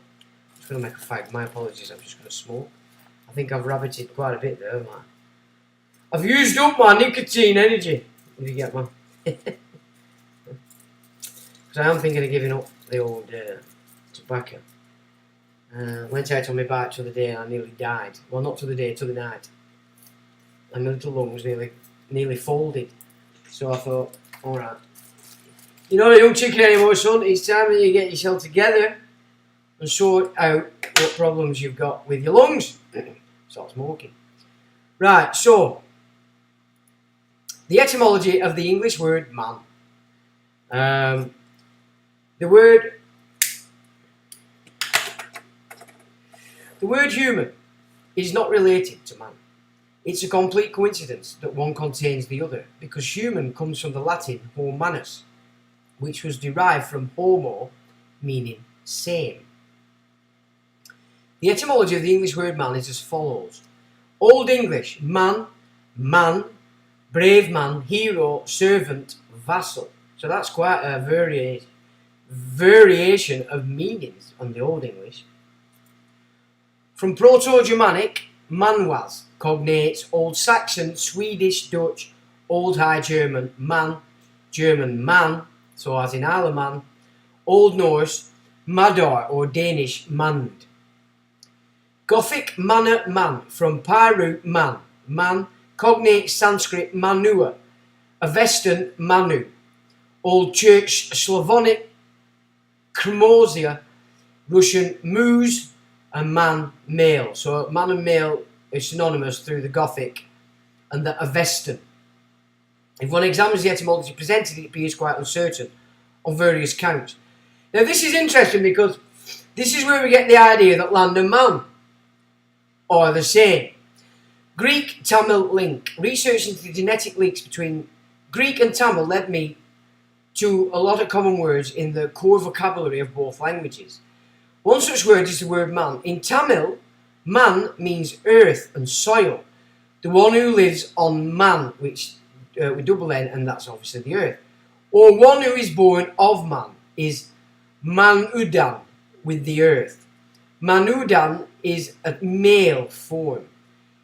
just going to make a fag. My apologies, I'm just going to smoke. I think I've rabbited quite a bit there, haven't I? I've used up my nicotine energy, if you get one. Because I am thinking of giving up the old tobacco. Went out on my bike the other day and I nearly died. Well, not to the day, to the night. And my little lung was nearly folded. So I thought, alright. You're not a young chicken anymore, son. It's time that you get yourself together and sort out what problems you've got with your lungs. Start smoking. Right, so the etymology of the English word man. The word human is not related to man. It's a complete coincidence that one contains the other, because human comes from the Latin humanus, which was derived from homo, meaning same. The etymology of the English word man is as follows. Old English, man, brave man, hero, servant, vassal. So that's quite a variation of meanings on the Old English. From Proto-Germanic, man was, cognates Old Saxon, Swedish, Dutch, Old High German man, German man, so as in Isle of Man, Old Norse madar or Danish mand. Gothic manor man from Pi root man, man, cognate Sanskrit manua, Avestan manu, Old Church Slavonic Kremosia, Russian muse, and man male. So man and male is synonymous through the Gothic and the Avestan. If one examines the etymology presented, it appears quite uncertain on various counts. Now this is interesting because this is where we get the idea that land and man are the same. Greek-Tamil link. Research into the genetic links between Greek and Tamil led me to a lot of common words in the core vocabulary of both languages. One such word is the word man. In Tamil, man means earth and soil. The one who lives on man, which with double N, and that's obviously the earth. Or one who is born of man is manudan, with the earth. Manudan is a male form.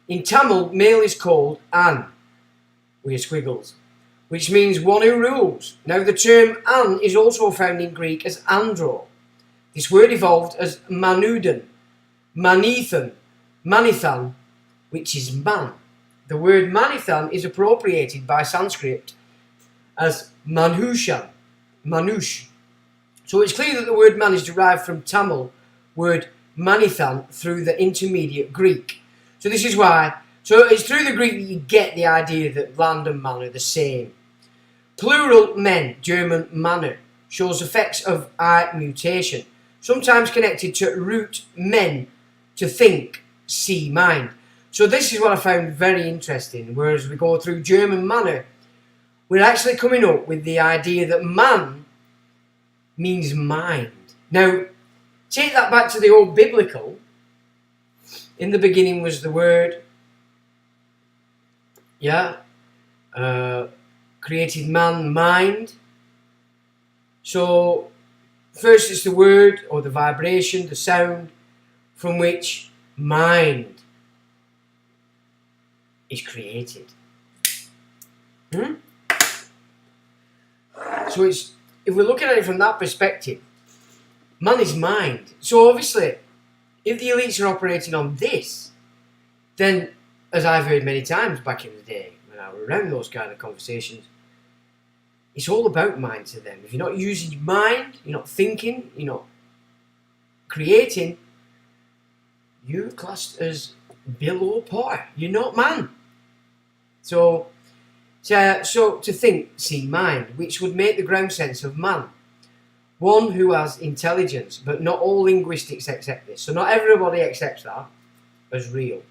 In Tamil, male is called an, with squiggles, which means one who rules. Now the term an is also found in Greek as andro. This word evolved as manudan, manithan, manithan, which is man. The word manithan is appropriated by Sanskrit as manushan, manush. So it's clear that the word man is derived from Tamil word manithan through the intermediate Greek. So this is why, so it's through the Greek that you get the idea that land and man are the same. Plural men, German manner, shows effects of I mutation, sometimes connected to root men, to think, see, mind. So this is what I found very interesting, whereas we go through German manner, we're actually coming up with the idea that man means mind. Now, take that back to the old biblical. In the beginning was the word, created man, mind. So, first it's the word, or the vibration, the sound, from which mind is created. So it's, if we're looking at it from that perspective, man is mind. So obviously, if the elites are operating on this, then, as I've heard many times back in the day, when I was around those kind of conversations, it's all about mind to them. If you're not using your mind, you're not thinking, you're not creating, you're classed as below par. You're not man. So to think, see, mind, which would make the ground sense of man. One who has intelligence, but not all linguistics accept this. So not everybody accepts that as real.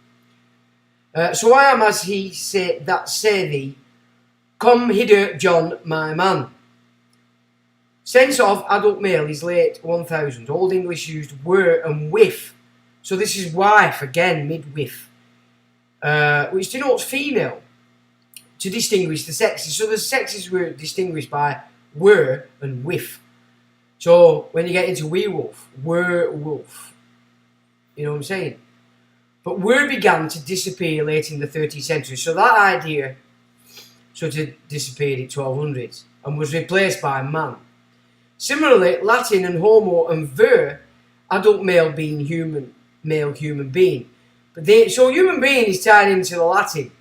So I am as he say that say thee, come hither, John, my man. Sense of adult male is late 1000. Old English used were and whiff. So this is wife, again, midwiff, which denotes female, to distinguish the sexes. So the sexes were distinguished by were and whiff. So when you get into werewolf, werewolf, you know what I'm saying? But were began to disappear late in the 13th century. So that idea sort of disappeared in 1200s and was replaced by man. Similarly, Latin and homo and ver, adult male being human, male human being. But so human being is tied into the Latin,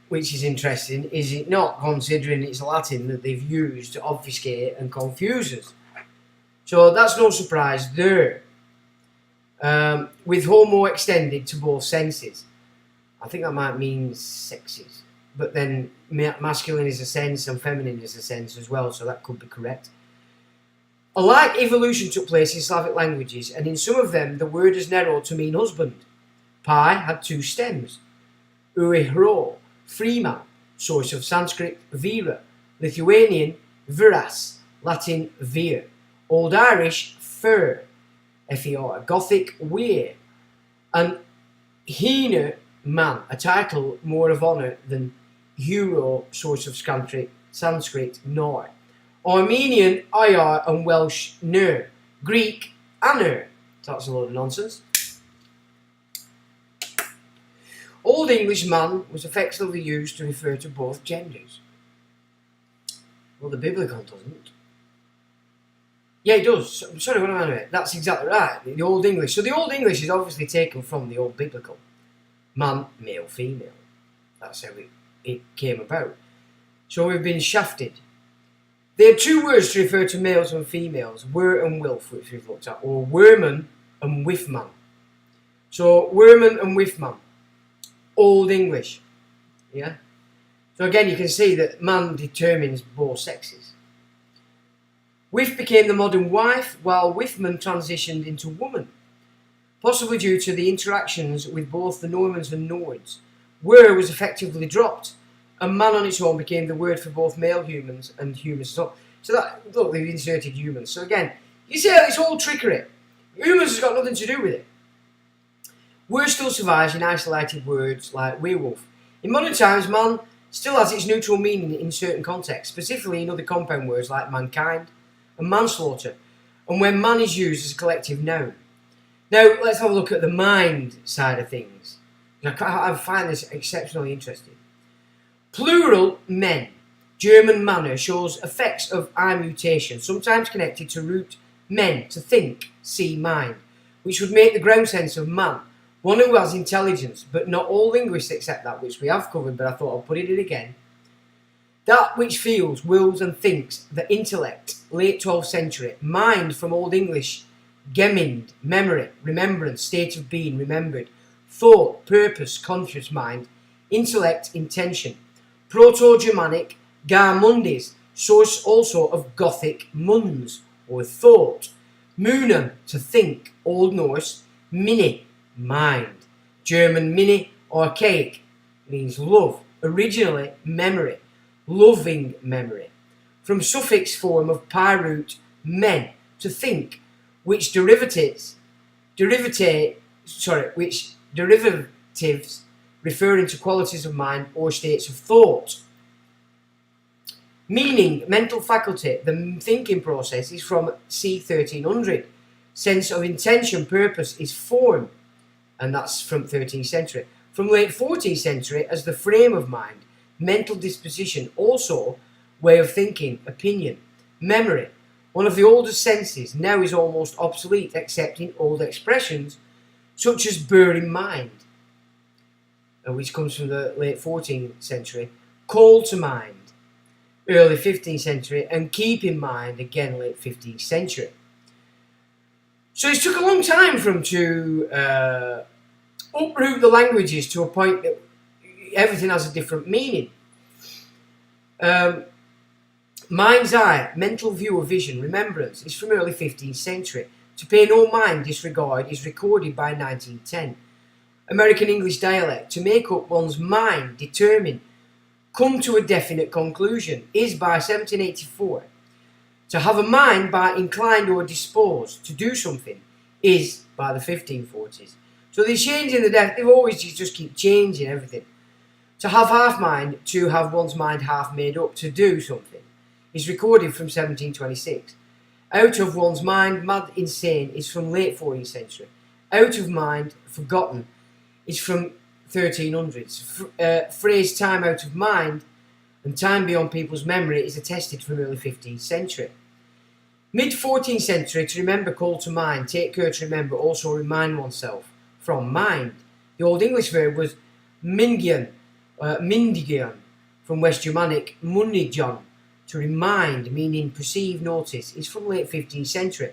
which is interesting, is it not, considering it's Latin that they've used to obfuscate and confuse us. So that's no surprise there. With homo extended to both senses. I think that might mean sexes. But then masculine is a sense and feminine is a sense as well, so that could be correct. A like evolution took place in Slavic languages, and in some of them the word is narrowed to mean husband. Pi had two stems. Uehro, freeman, source of Sanskrit vira, Lithuanian viras, Latin vir, Old Irish fur, FER, Gothic weir, and Hina man, a title more of honour than Hero, source of Sanskrit nor, Armenian ayar, and Welsh ner, Greek aner. That's a load of nonsense. Old English man was effectively used to refer to both genders. Well, the biblical doesn't. Yeah, it does. Sorry, what am I doing? That's exactly right. The Old English. So the Old English is obviously taken from the Old Biblical. Man, male, female. That's how it came about. So we've been shafted. There are two words to refer to males and females, were and wilf, which we've looked at, or werman and wifman. So werman and wifman, Old English. Yeah. So again, you can see that man determines both sexes. Wif became the modern wife, while wifman transitioned into woman, possibly due to the interactions with both the Normans and Nords. Were was effectively dropped, and man on its own became the word for both male humans and humans. So that, look, they've inserted humans. So again, you see how it's all trickery. Humans has got nothing to do with it. Were still survives in isolated words like werewolf. In modern times, man still has its neutral meaning in certain contexts, specifically in other compound words like mankind and manslaughter, and when man is used as a collective noun. Now, let's have a look at the mind side of things. I find this exceptionally interesting. Plural men. German manner shows effects of I mutation, sometimes connected to root men, to think, see, mind, which would make the ground sense of man, one who has intelligence, but not all linguists accept that, which we have covered, but I thought I'll put it in again. That which feels, wills and thinks, the intellect, late 12th century, mind from Old English, gemind, memory, remembrance, state of being, remembered, thought, purpose, conscious mind, intellect, intention, Proto-Germanic, gar mundis, source also of Gothic muns, or thought, munum, to think, Old Norse, mini, mind, German mini, archaic, means love, originally memory, loving memory, from suffix form of pi root men, to think, which derivatives referring to qualities of mind or states of thought. Meaning, mental faculty, the thinking process is from c. 1300. Sense of intention, purpose is form, and that's from 13th century. From late 14th century as the frame of mind, mental disposition, also way of thinking, opinion, memory. One of the oldest senses now is almost obsolete except in old expressions such as bear in mind, which comes from the late 14th century, call to mind, early 15th century, and keep in mind, again late 15th century. So it took a long time for them to uproot the languages to a point that everything has a different meaning. Mind's eye, mental view or vision, remembrance, is from early 15th century. To pay no mind, disregard, is recorded by 1910. American English dialect, to make up one's mind, determine, come to a definite conclusion, is by 1784. To have a mind by inclined or disposed to do something is by the 1540s. So they're changing they've always just keep changing everything. To have half mind, to have one's mind half made up to do something, is recorded from 1726. Out of one's mind, mad, insane, is from late 14th century. Out of mind, forgotten, is from 1300s. Phrase time out of mind and time beyond people's memory is attested from early 15th century. Mid 14th century, to remember, call to mind, take care to remember, also remind oneself, from mind. The Old English verb was mingian, mindigian, from West Germanic munigion, to remind, meaning perceive, notice, is from late 15th century.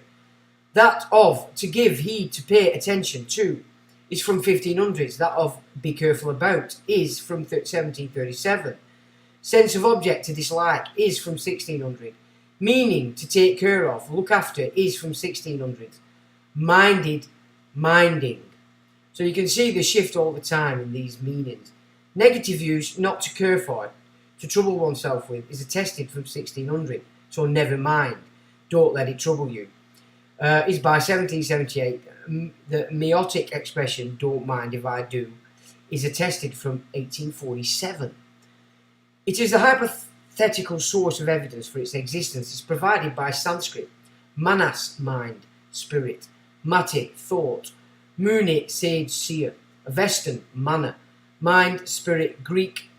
That of, to give heed, to pay attention to, is from 1500s. That of, be careful about, is from 1737. Sense of object, to dislike, is from 1600. Meaning, to take care of, look after, is from 1600s. Minded, minding. So you can see the shift all the time in these meanings. Negative use, not to care for, to trouble oneself with, is attested from 1600. So never mind, don't let it trouble you. Is by 1778. The meotic expression, don't mind if I do, is attested from 1847. It is the hypothetical source of evidence for its existence is provided by Sanskrit. Manas, mind, spirit. Mati, thought. Muni, sage, seer. Avestan, manner. mind, spirit, Greek,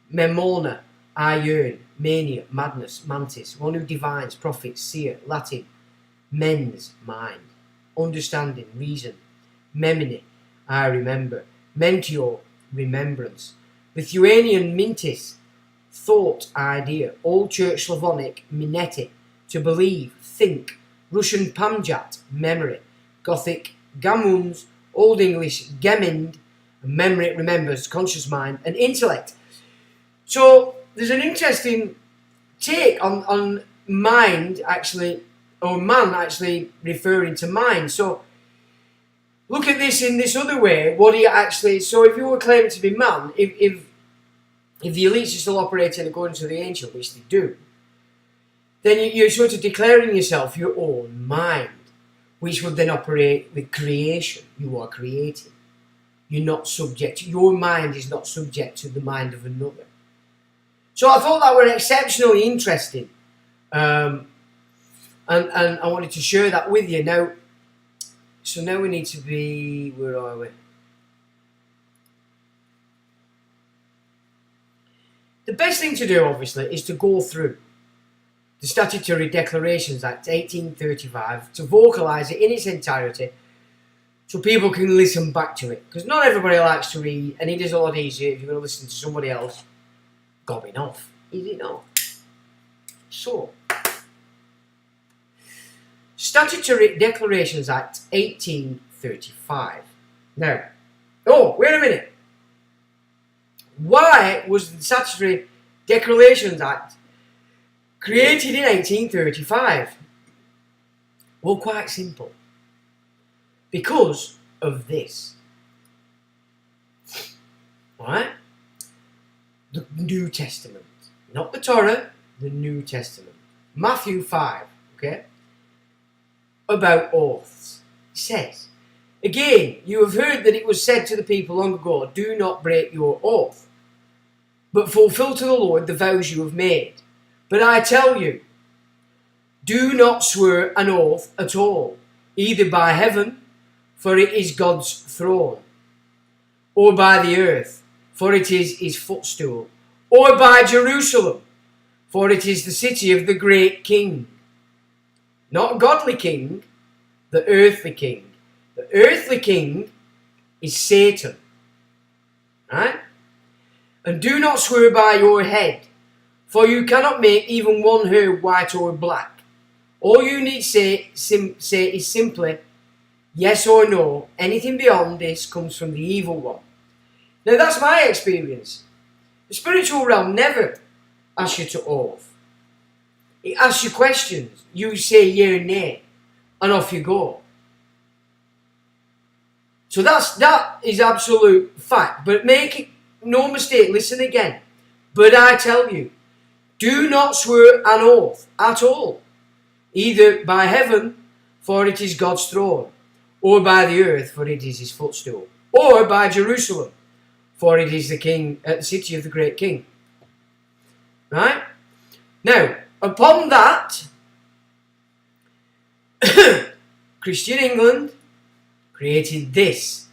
memona, I yearn, mania, madness, mantis, one who divines, prophet, seer, Latin, mens, mind, understanding, reason, memini, I remember, mentio, remembrance, Lithuanian mintis, thought, idea, Old Church Slavonic, mineti, to believe, think, Russian pamjat, memory, Gothic, gamuns, Old English, gemind, memory, remembers, conscious mind, and intellect. So there's an interesting take on mind actually, or man actually referring to mind. So look at this in this other way. What do you actually? So if you were claiming to be man, if the elites are still operating according to the ancient, which they do, then you're sort of declaring yourself your own mind, which would then operate with creation. You are creating. You're not subject. Your mind is not subject to the mind of another. So I thought that were exceptionally interesting, and I wanted to share that with you. Now, so now we need to be, where are we? The best thing to do, obviously, is to go through the Statutory Declarations Act 1835 to vocalise it in its entirety so people can listen back to it. Because not everybody likes to read, and it is a lot easier if you're going to listen to somebody else gobbing off, is it not? So, Statutory Declarations Act 1835. Now, oh, wait a minute. Why was the Statutory Declarations Act created in 1835? Well, quite simple. Because of this. Alright? The New Testament. Not the Torah, the New Testament. Matthew 5, okay? About oaths. It says, again, you have heard that it was said to the people long ago, do not break your oath, but fulfill to the Lord the vows you have made. But I tell you, do not swear an oath at all, either by heaven, for it is God's throne, or by the earth, for it is his footstool, or by Jerusalem, for it is the city of the great king. Not godly king, the earthly king. The earthly king is Satan. Right? And do not swear by your head, for you cannot make even one hair white or black. All you need say is simply yes or no. Anything beyond this comes from the evil one. Now that's my experience. The spiritual realm never asks you to oath. It asks you questions. You say yea or nay, and off you go. So that is absolute fact. But make it no mistake, listen again. But I tell you, do not swear an oath at all, either by heaven, for it is God's throne, or by the earth, for it is his footstool, or by Jerusalem, for it is the city of the great king. Right? Now, upon that, Christian England created this.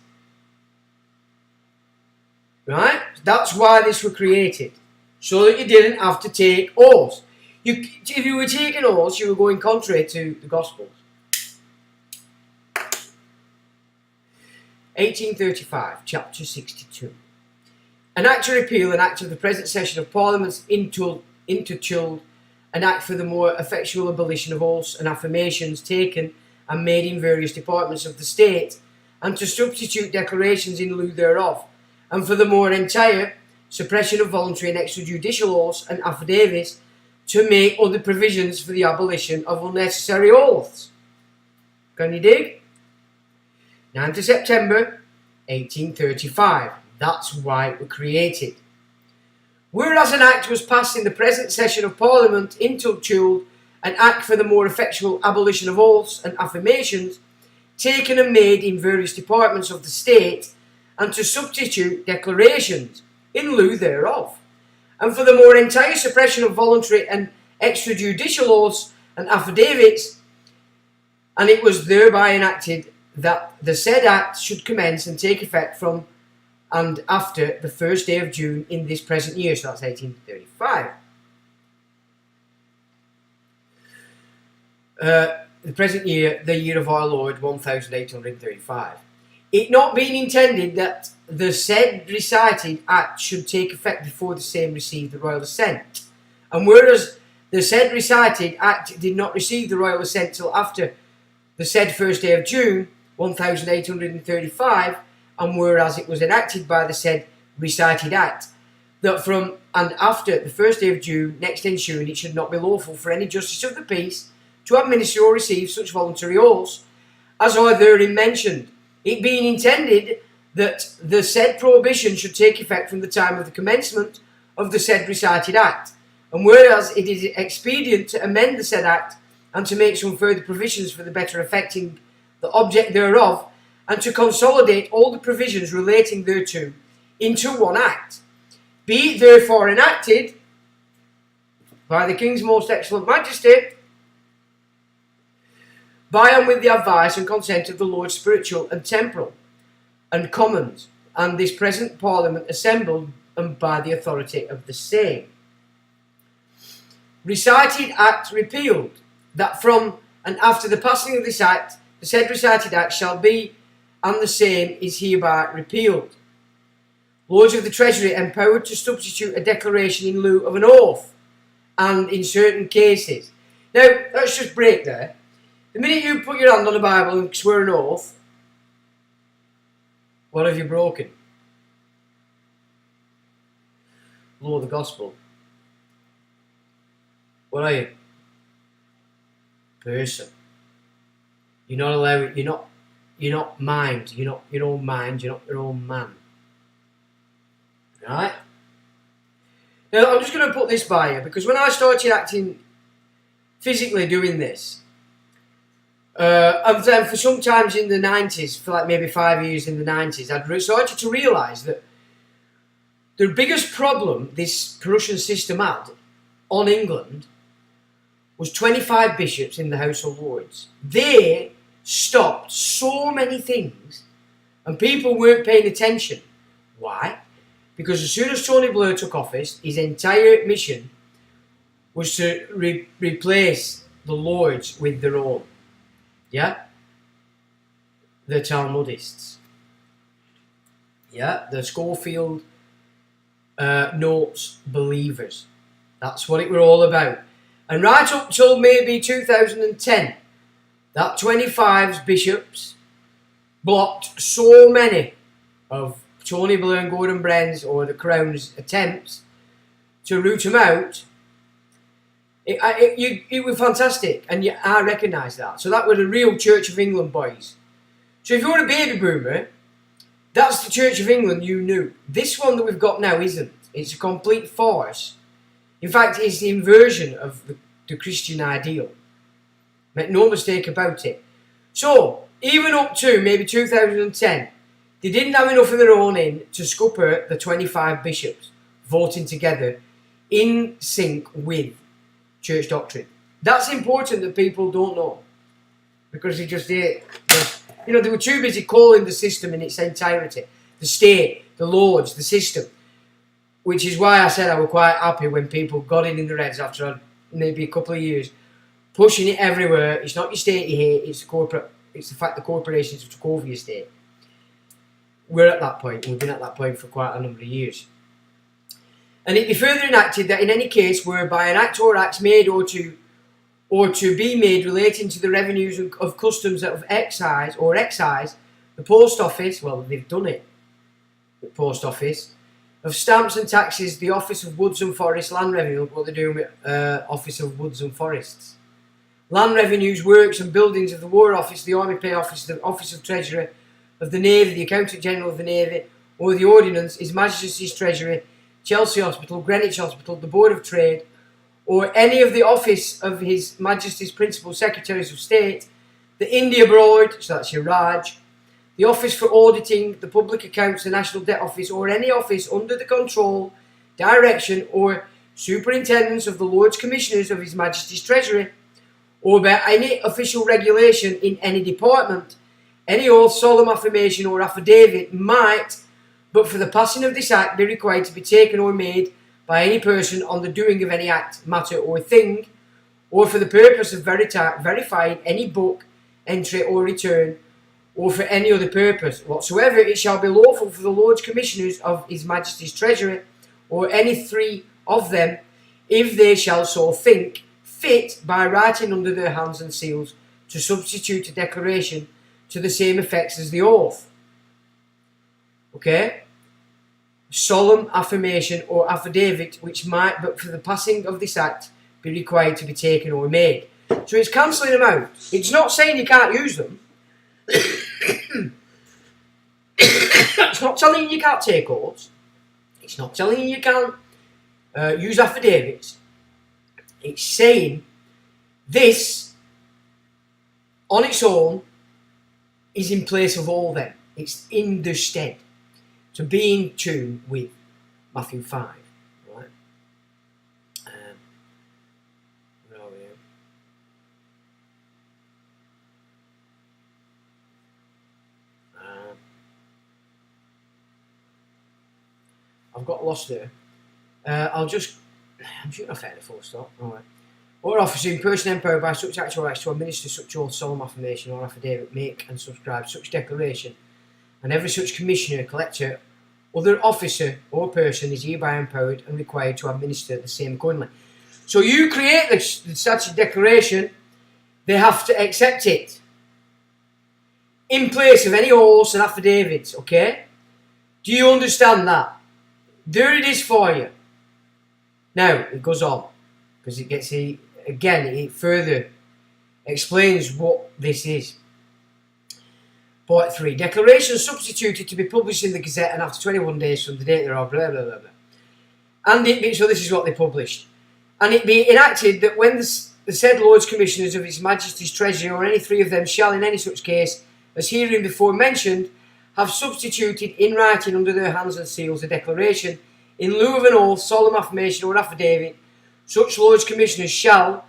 Right? That's why this was created. So that you didn't have to take oaths. If you were taking oaths, you were going contrary to the Gospels. 1835, chapter 62. An act to repeal an act of the present session of Parliament intituled an act for the more effectual abolition of oaths and affirmations taken and made in various departments of the state, and to substitute declarations in lieu thereof, and for the more entire suppression of voluntary and extrajudicial oaths and affidavits, to make other provisions for the abolition of unnecessary oaths. Can you dig? 9th of September 1835. That's why it was created. Whereas an act was passed in the present session of Parliament intituled an act for the more effectual abolition of oaths and affirmations taken and made in various departments of the state, and to substitute declarations in lieu thereof, and for the more entire suppression of voluntary and extrajudicial oaths and affidavits, and it was thereby enacted that the said act should commence and take effect from and after the first day of June in this present year, so that's 1835. The present year, the year of our Lord, 1835. It not being intended that the said recited act should take effect before the same received the royal assent. And whereas the said recited act did not receive the royal assent till after the said first day of June, 1835, and whereas it was enacted by the said recited act, that from and after the first day of June next ensuing, it should not be lawful for any justice of the peace to administer or receive such voluntary oaths as are therein mentioned, it being intended that the said prohibition should take effect from the time of the commencement of the said recited act, and whereas it is expedient to amend the said act and to make some further provisions for the better effecting the object thereof, and to consolidate all the provisions relating thereto into one act, be it therefore enacted by the King's most excellent Majesty, by and with the advice and consent of the Lords Spiritual and Temporal and Commons, and this present Parliament assembled, and by the authority of the same. Recited Act repealed, that from and after the passing of this Act, the said recited Act shall be, and the same is hereby repealed. Lords of the Treasury empowered to substitute a declaration in lieu of an oath, and in certain cases. Now, let's just break there. The minute you put your hand on the Bible and swear an oath, what have you broken? Law of the gospel. What are you? Person. You're not allowed. You're not mind. You're not your own mind. You're not your own man. Right? Now I'm just going to put this by you, because when I started acting physically doing this, and then for sometimes in the 90s, for like maybe 5 years in the 90s, I'd started to realise that the biggest problem this Prussian system had on England was 25 bishops in the House of Lords. They stopped so many things and people weren't paying attention. Why? Because as soon as Tony Blair took office, his entire mission was to replace the Lords with their own. Yeah? The Talmudists. Yeah? The Scofield Notes believers. That's what it were all about. And right up till maybe 2010, that 25 bishops blocked so many of Tony Blair and Gordon Brown's or the Crown's attempts to root them out. It was fantastic, and I recognise that. So that were the real Church of England boys. So if you're a baby boomer, that's the Church of England you knew. This one that we've got now isn't. It's a complete farce. In fact, it's the inversion of the Christian ideal. Make no mistake about it. So, even up to maybe 2010, they didn't have enough of their own in to scupper the 25 bishops voting together in sync with church doctrine. That's important that people don't know, because they just they were too busy calling the system in its entirety, the state, the lords, the system, which is why I said I was quite happy when people got it in their heads after maybe a couple of years pushing it everywhere. It's not your state you hate, it's the corporate. It's the fact the corporations have took over your state. We're at that point. We've been at that point for quite a number of years. And it be further enacted that in any case whereby an act or acts made or to be made relating to the revenues of customs of excise, the post office, well, they've done it, the post office, of stamps and taxes, the Office of Woods and Forests, land revenue, what they're doing with Office of Woods and Forests. Land revenues, works and buildings of the War Office, the Army Pay Office, the Office of Treasurer of the Navy, the Accountant General of the Navy, or the Ordnance, His Majesty's Treasury, Chelsea Hospital, Greenwich Hospital, the Board of Trade, or any of the office of His Majesty's Principal Secretaries of State, the India Board, so that's your Raj, the Office for Auditing, the Public Accounts, the National Debt Office, or any office under the control, direction, or superintendence of the Lords Commissioners of His Majesty's Treasury, or by any official regulation in any department, any oath, solemn affirmation, or affidavit might, but for the passing of this act be required to be taken or made by any person on the doing of any act, matter, or thing, or for the purpose of verifying any book, entry, or return, or for any other purpose whatsoever, it shall be lawful for the Lords Commissioners of His Majesty's Treasury, or any three of them, if they shall so think fit, by writing under their hands and seals, to substitute a declaration to the same effects as the oath. Okay? Solemn affirmation or affidavit, which might, but for the passing of this act, be required to be taken or made. So it's cancelling them out. It's not saying you can't use them. It's not telling you you can't take oaths. It's not telling you you can't use affidavits. It's saying this on its own is in place of all them. It's in the stead. To be in tune with Matthew 5. Right? Where are we here? I've got lost there. I'm shooting off the full stop. Alright. Or officer in person empowered by such act or acts to administer such oath, solemn affirmation or affidavit, make and subscribe such declaration, and every such commissioner, collector, other officer or person is hereby empowered and required to administer the same accordingly. So you create the statutory declaration, they have to accept it in place of any oaths and affidavits, okay? Do you understand that? There it is for you. Now, it goes on, because it gets, again, it further explains what this is. Point 3. Declaration substituted to be published in the Gazette and after 21 days from the date thereof, blah, blah, blah, blah. And it be, so this is what they published. And it be enacted that when the said Lords Commissioners of His Majesty's Treasury or any three of them shall in any such case, as herein before mentioned, have substituted in writing under their hands and seals a declaration in lieu of an oath, solemn affirmation or affidavit, such Lords Commissioners shall,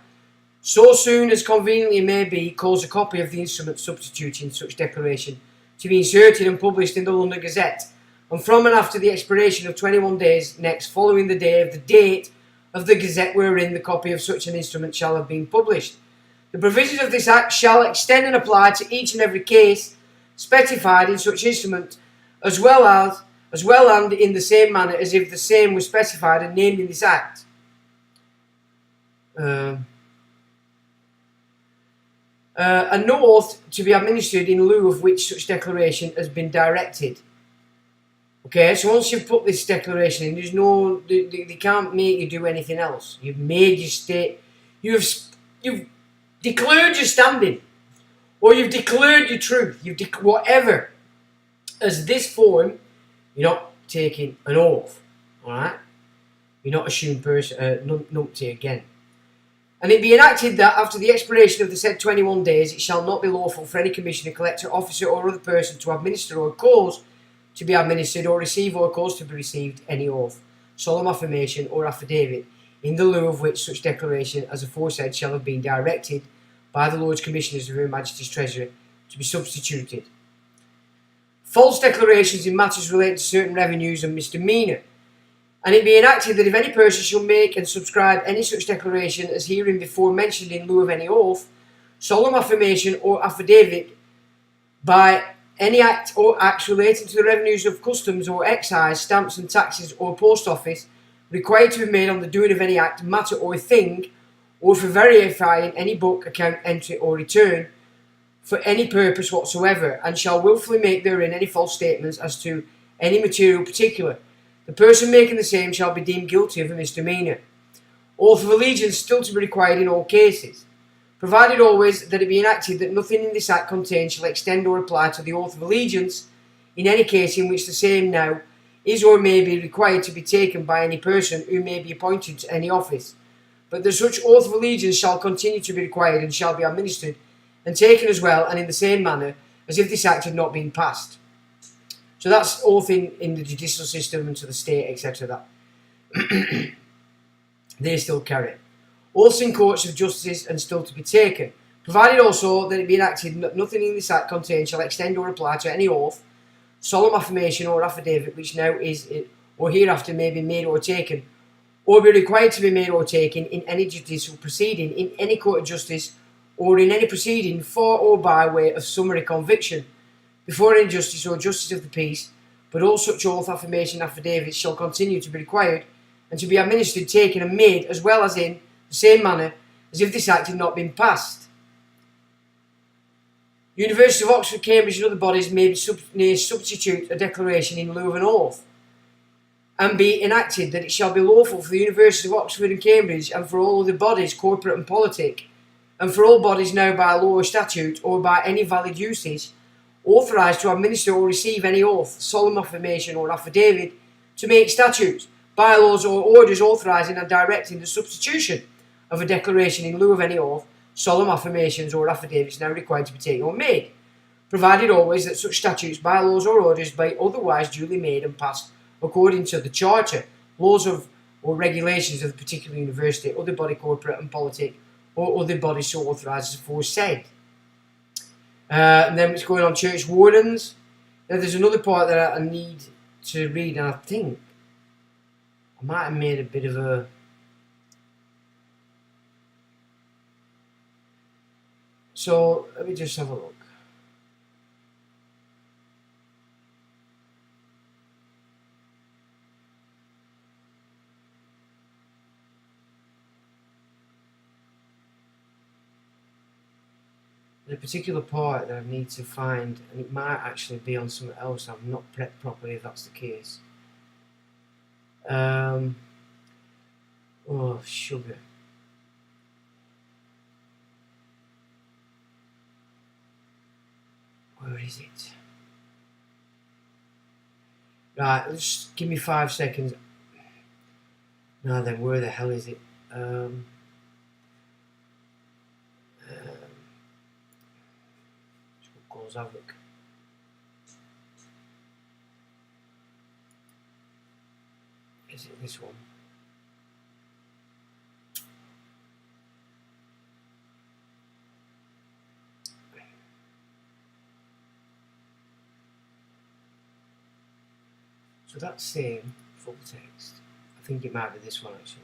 so soon as conveniently may be, cause a copy of the instrument substituting such declaration to be inserted and published in the London Gazette, and from and after the expiration of 21 days next following the day of the date of the Gazette wherein the copy of such an instrument shall have been published. The provisions of this Act shall extend and apply to each and every case specified in such instrument, as well and in the same manner as if the same was specified and named in this Act. And no oath to be administered in lieu of which such declaration has been directed. Okay, so once you've put this declaration in, there's no, they can't make you do anything else. You've made your state, you've declared your standing, or you've declared your truth, whatever. As this form, you're not taking an oath, alright? You're not assumed numpty again. And it be enacted that after the expiration of the said 21 days, it shall not be lawful for any commissioner, collector, officer, or other person to administer or cause to be administered, or receive or cause to be received any oath, solemn affirmation, or affidavit, in the lieu of which such declaration as aforesaid shall have been directed by the Lords Commissioners of Her Majesty's Treasury to be substituted. False declarations in matters relating to certain revenues and misdemeanour. And it be enacted that if any person shall make and subscribe any such declaration as herein before mentioned in lieu of any oath, solemn affirmation, or affidavit by any act or acts relating to the revenues of customs or excise, stamps and taxes or post office, required to be made on the doing of any act, matter or thing, or for verifying any book, account, entry or return, for any purpose whatsoever, and shall wilfully make therein any false statements as to any material particular, the person making the same shall be deemed guilty of a misdemeanour. Oath of allegiance still to be required in all cases, provided always that it be enacted that nothing in this Act contained shall extend or apply to the oath of allegiance in any case in which the same now is or may be required to be taken by any person who may be appointed to any office, but that such oath of allegiance shall continue to be required and shall be administered and taken as well and in the same manner as if this Act had not been passed. So that's oath in the judicial system and to the state, etc. That they still carry. Oaths in courts of justice and still to be taken, provided also that it be enacted that nothing in this Act contained shall extend or apply to any oath, solemn affirmation or affidavit which now is or hereafter may be made or taken, or be required to be made or taken in any judicial proceeding, in any court of justice, or in any proceeding for or by way of summary conviction, before any justice or justice of the peace, but all such oath, affirmation, affidavits shall continue to be required, and to be administered, taken, and made, as well as in the same manner as if this act had not been passed. University of Oxford, Cambridge, and other bodies may substitute a declaration in lieu of an oath, and be enacted that it shall be lawful for the University of Oxford and Cambridge, and for all other bodies, corporate and politic, and for all bodies now by law or statute, or by any valid usage, authorised to administer or receive any oath, solemn affirmation, or affidavit, to make statutes, bylaws, or orders authorising and directing the substitution of a declaration in lieu of any oath, solemn affirmations, or affidavits now required to be taken or made, provided always that such statutes, bylaws, or orders be otherwise duly made and passed according to the charter, laws of or regulations of the particular university, other body, corporate and politic, or other body so authorised as aforesaid. And then it's going on church wardens. Now there's another part that I need to read, and I think I might have made a bit of a... So let me just have a look. There's a particular part that I need to find, and it might actually be on something else. I've not prepped properly if that's the case. Oh, sugar. Where is it? Right, just give me 5 seconds. Now then, where the hell is it? Cause havoc. Is it this one? So that's same full text. I think it might be this one actually.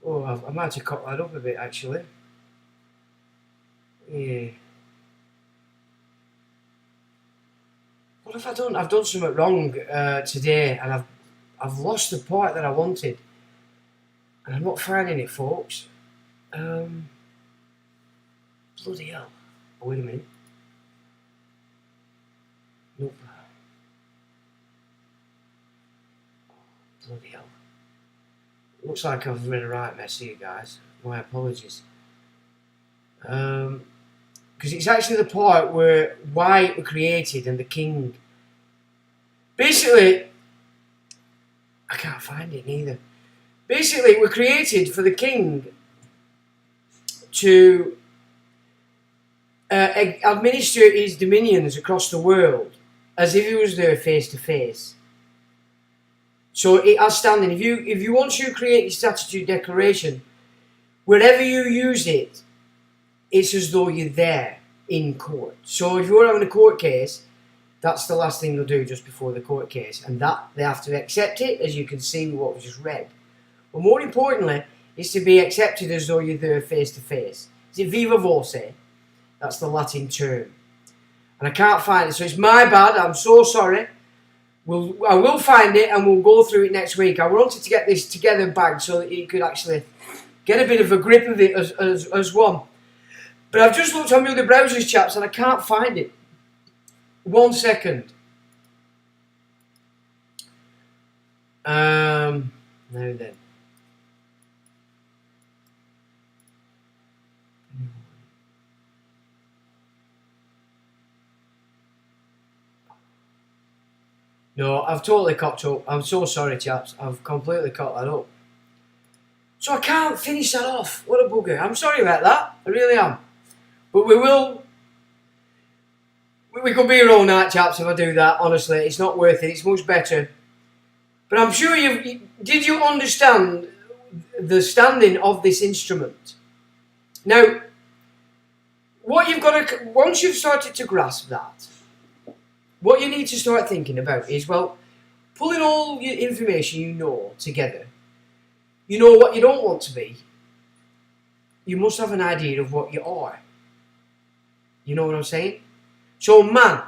Oh, I might have cut that up a bit actually. Yeah. What have I done? I've done something wrong today, and I've lost the part that I wanted, and I'm not finding it, folks. Bloody hell! Oh, wait a minute. Nope. Bloody hell. Looks like I've made a right mess here, guys. My apologies. Because it's actually the part where why it was created and the king. Basically, I can't find it neither. Basically, it was created for the king to administer his dominions across the world as if he was there face to face. So it has standing. If you once you create your statutory declaration, wherever you use it, it's as though you're there in court. So if you're having a court case, that's the last thing they'll do just before the court case, and that they have to accept it, as you can see with what we just read. But more importantly, it's to be accepted as though you're there face to face. Is it viva voce? That's the Latin term, and I can't find it. So it's my bad. I'm so sorry. I will find it and we'll go through it next week. I wanted to get this together bagged so that you could actually get a bit of a grip of it as one. But I've just looked on my other browsers, chaps, and I can't find it. 1 second. Now then. No, I've totally cocked up. I'm so sorry, chaps. I've completely cocked that up. So I can't finish that off. What a bugger. I'm sorry about that. I really am. But we will... We could be here all night, chaps, if I do that. Honestly, it's not worth it. It's much better. But I'm sure did you understand the standing of this instrument. Now, what you've got to, once you've started to grasp that, what you need to start thinking about is, well, pulling all your information you know together. You know what you don't want to be. You must have an idea of what you are. You know what I'm saying? So man,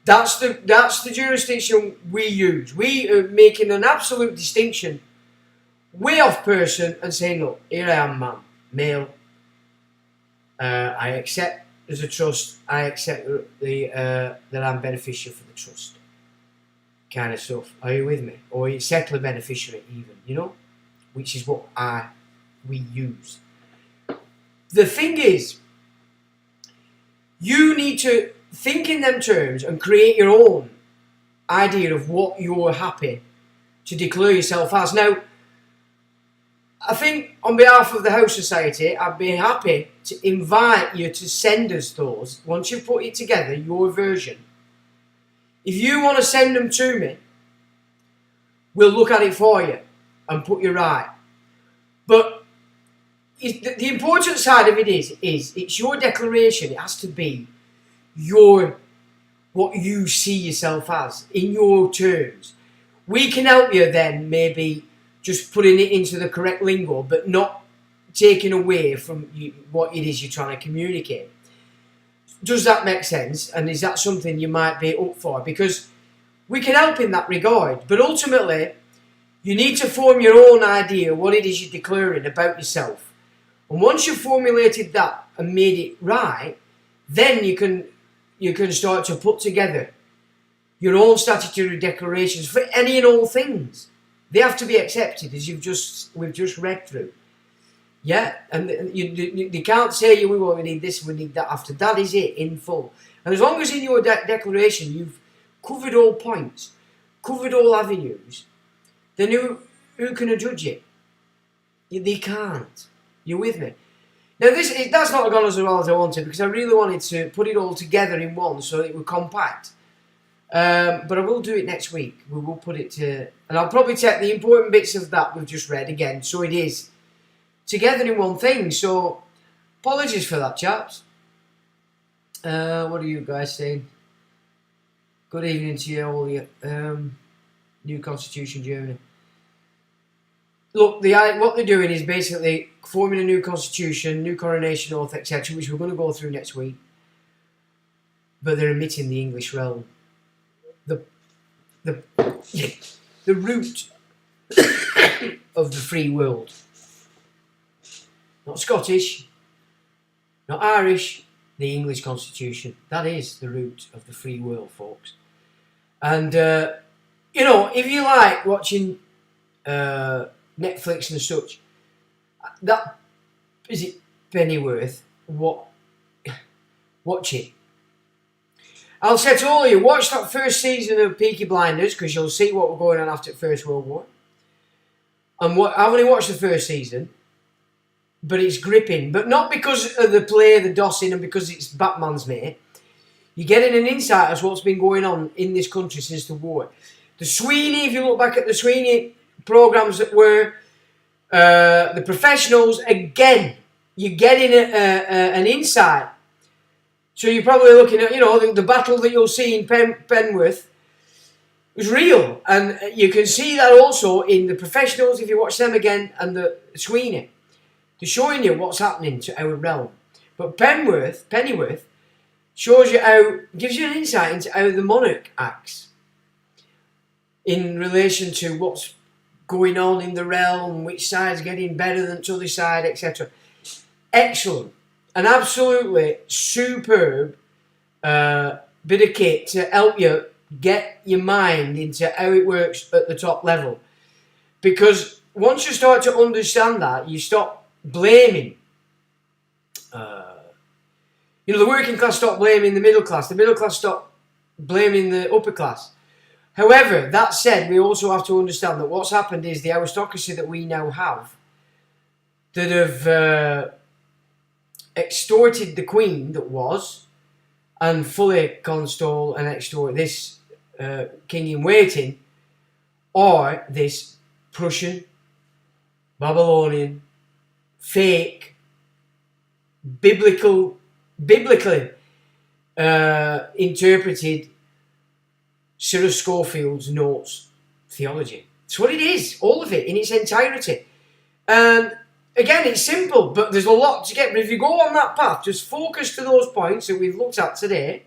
that's the jurisdiction we use. We are making an absolute distinction way off person and saying, look, here I am, man, male. I accept as a trust. I accept that I'm beneficial for the trust. Kind of stuff. Are you with me? Or you settle a beneficiary even, you know? Which is what we use. The thing is, you need to think in them terms and create your own idea of what you're happy to declare yourself as. Now, I think on behalf of the House Society, I'd be happy to invite you to send us those, once you've put it together, your version. If you want to send them to me, we'll look at it for you and put you right. But the important side of it is it's your declaration. It has to be what you see yourself as in your terms. We can help you then, maybe just putting it into the correct lingo, but not taking away from what it is you're trying to communicate. Does that make sense? And is that something you might be up for? Because we can help in that regard, but ultimately you need to form your own idea what it is you're declaring about yourself. And once you've formulated that and made it right, then you can start to put together your own statutory declarations for any and all things. They have to be accepted, as we've just read through. Yeah, and they can't say, we need this, we need that after. That is it in full. And as long as in your declaration you've covered all points, covered all avenues, then who can judge it? They can't. You with me? Now that's not gone as well as I wanted, because I really wanted to put it all together in one so that it would compact. But I will do it next week. We will put it to, and I'll probably take the important bits of that we've just read again, so it is together in one thing. So apologies for that, chaps. What are you guys saying? Good evening to you all. New Constitution Germany. Look, what they're doing is basically forming a new constitution, new coronation oath, etc., which we're going to go through next week. But they're omitting the English realm, the root of the free world. Not Scottish, not Irish, the English constitution. That is the root of the free world, folks. And if you like watching Netflix and such, that is it Pennyworth. Watch it. I'll say to all of you, watch that first season of Peaky Blinders, because you'll see what was going on after the First World War. And I've only watched the first season, but it's gripping. But not because of the play, the dossing, and because it's Batman's mate. You're getting an insight as what's been going on in this country since the war. The Sweeney, if you look back at the Sweeney programmes that were, the professionals, again, you're getting an insight. So you're probably looking at, the battle that you'll see in Penworth was real. And you can see that also in the professionals, if you watch them again, and the Sweeney. They're showing you what's happening to our realm. But Pennyworth, shows you gives you an insight into how the monarch acts in relation to what's going on in the realm, which side's getting better than the other side, etc. Excellent. An absolutely superb bit of kit to help you get your mind into how it works at the top level. Because once you start to understand that, you stop blaming. The working class stop blaming the middle class stop blaming the upper class. However, that said, we also have to understand that what's happened is the aristocracy that we now have, that have extorted the Queen that was, and fully constole and extort this King in waiting, or this Prussian, Babylonian, fake, biblically interpreted Cyril Scofield's notes theology. It's what it is, all of it in its entirety. And again, it's simple, but there's a lot to get. But if you go on that path, just focus to those points that we've looked at today,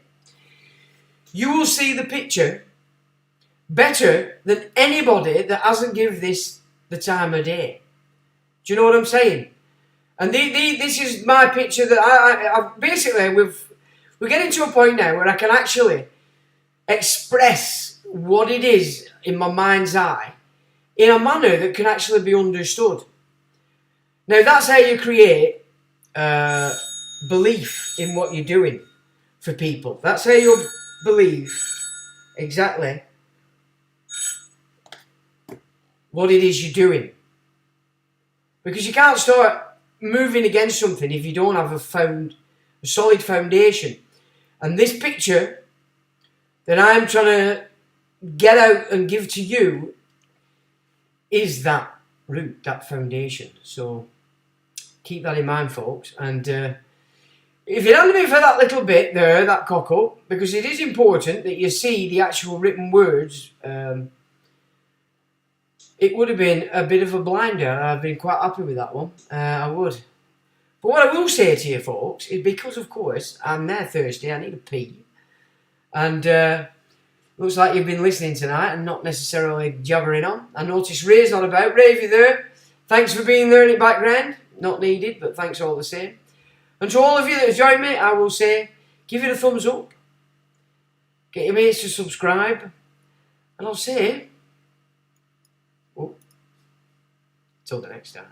you will see the picture better than anybody that hasn't given this the time of day. Do you know what I'm saying? And this is my picture that I basically, we're getting to a point now where I can actually express what it is in my mind's eye in a manner that can actually be understood. Now, that's how you create belief in what you're doing for people. That's how you believe exactly what it is you're doing. Because you can't start moving against something if you don't have a solid foundation. And this picture that I'm trying to get out and give to you is that root, that foundation. So keep that in mind, folks. And if it hadn't been for that little bit there, that cock-up, because it is important that you see the actual written words, it would have been a bit of a blinder. I've been quite happy with that one. I would. But what I will say to you, folks, is because, of course, I'm there Thursday, I need a pee. And looks like you've been listening tonight and not necessarily jabbering on. I noticed Ray's not about. Ray, if you're there, thanks for being there in the background. Not needed, but thanks all the same. And to all of you that have joined me, I will say, give it a thumbs up. Get your mates to subscribe. And I'll say, till the next time.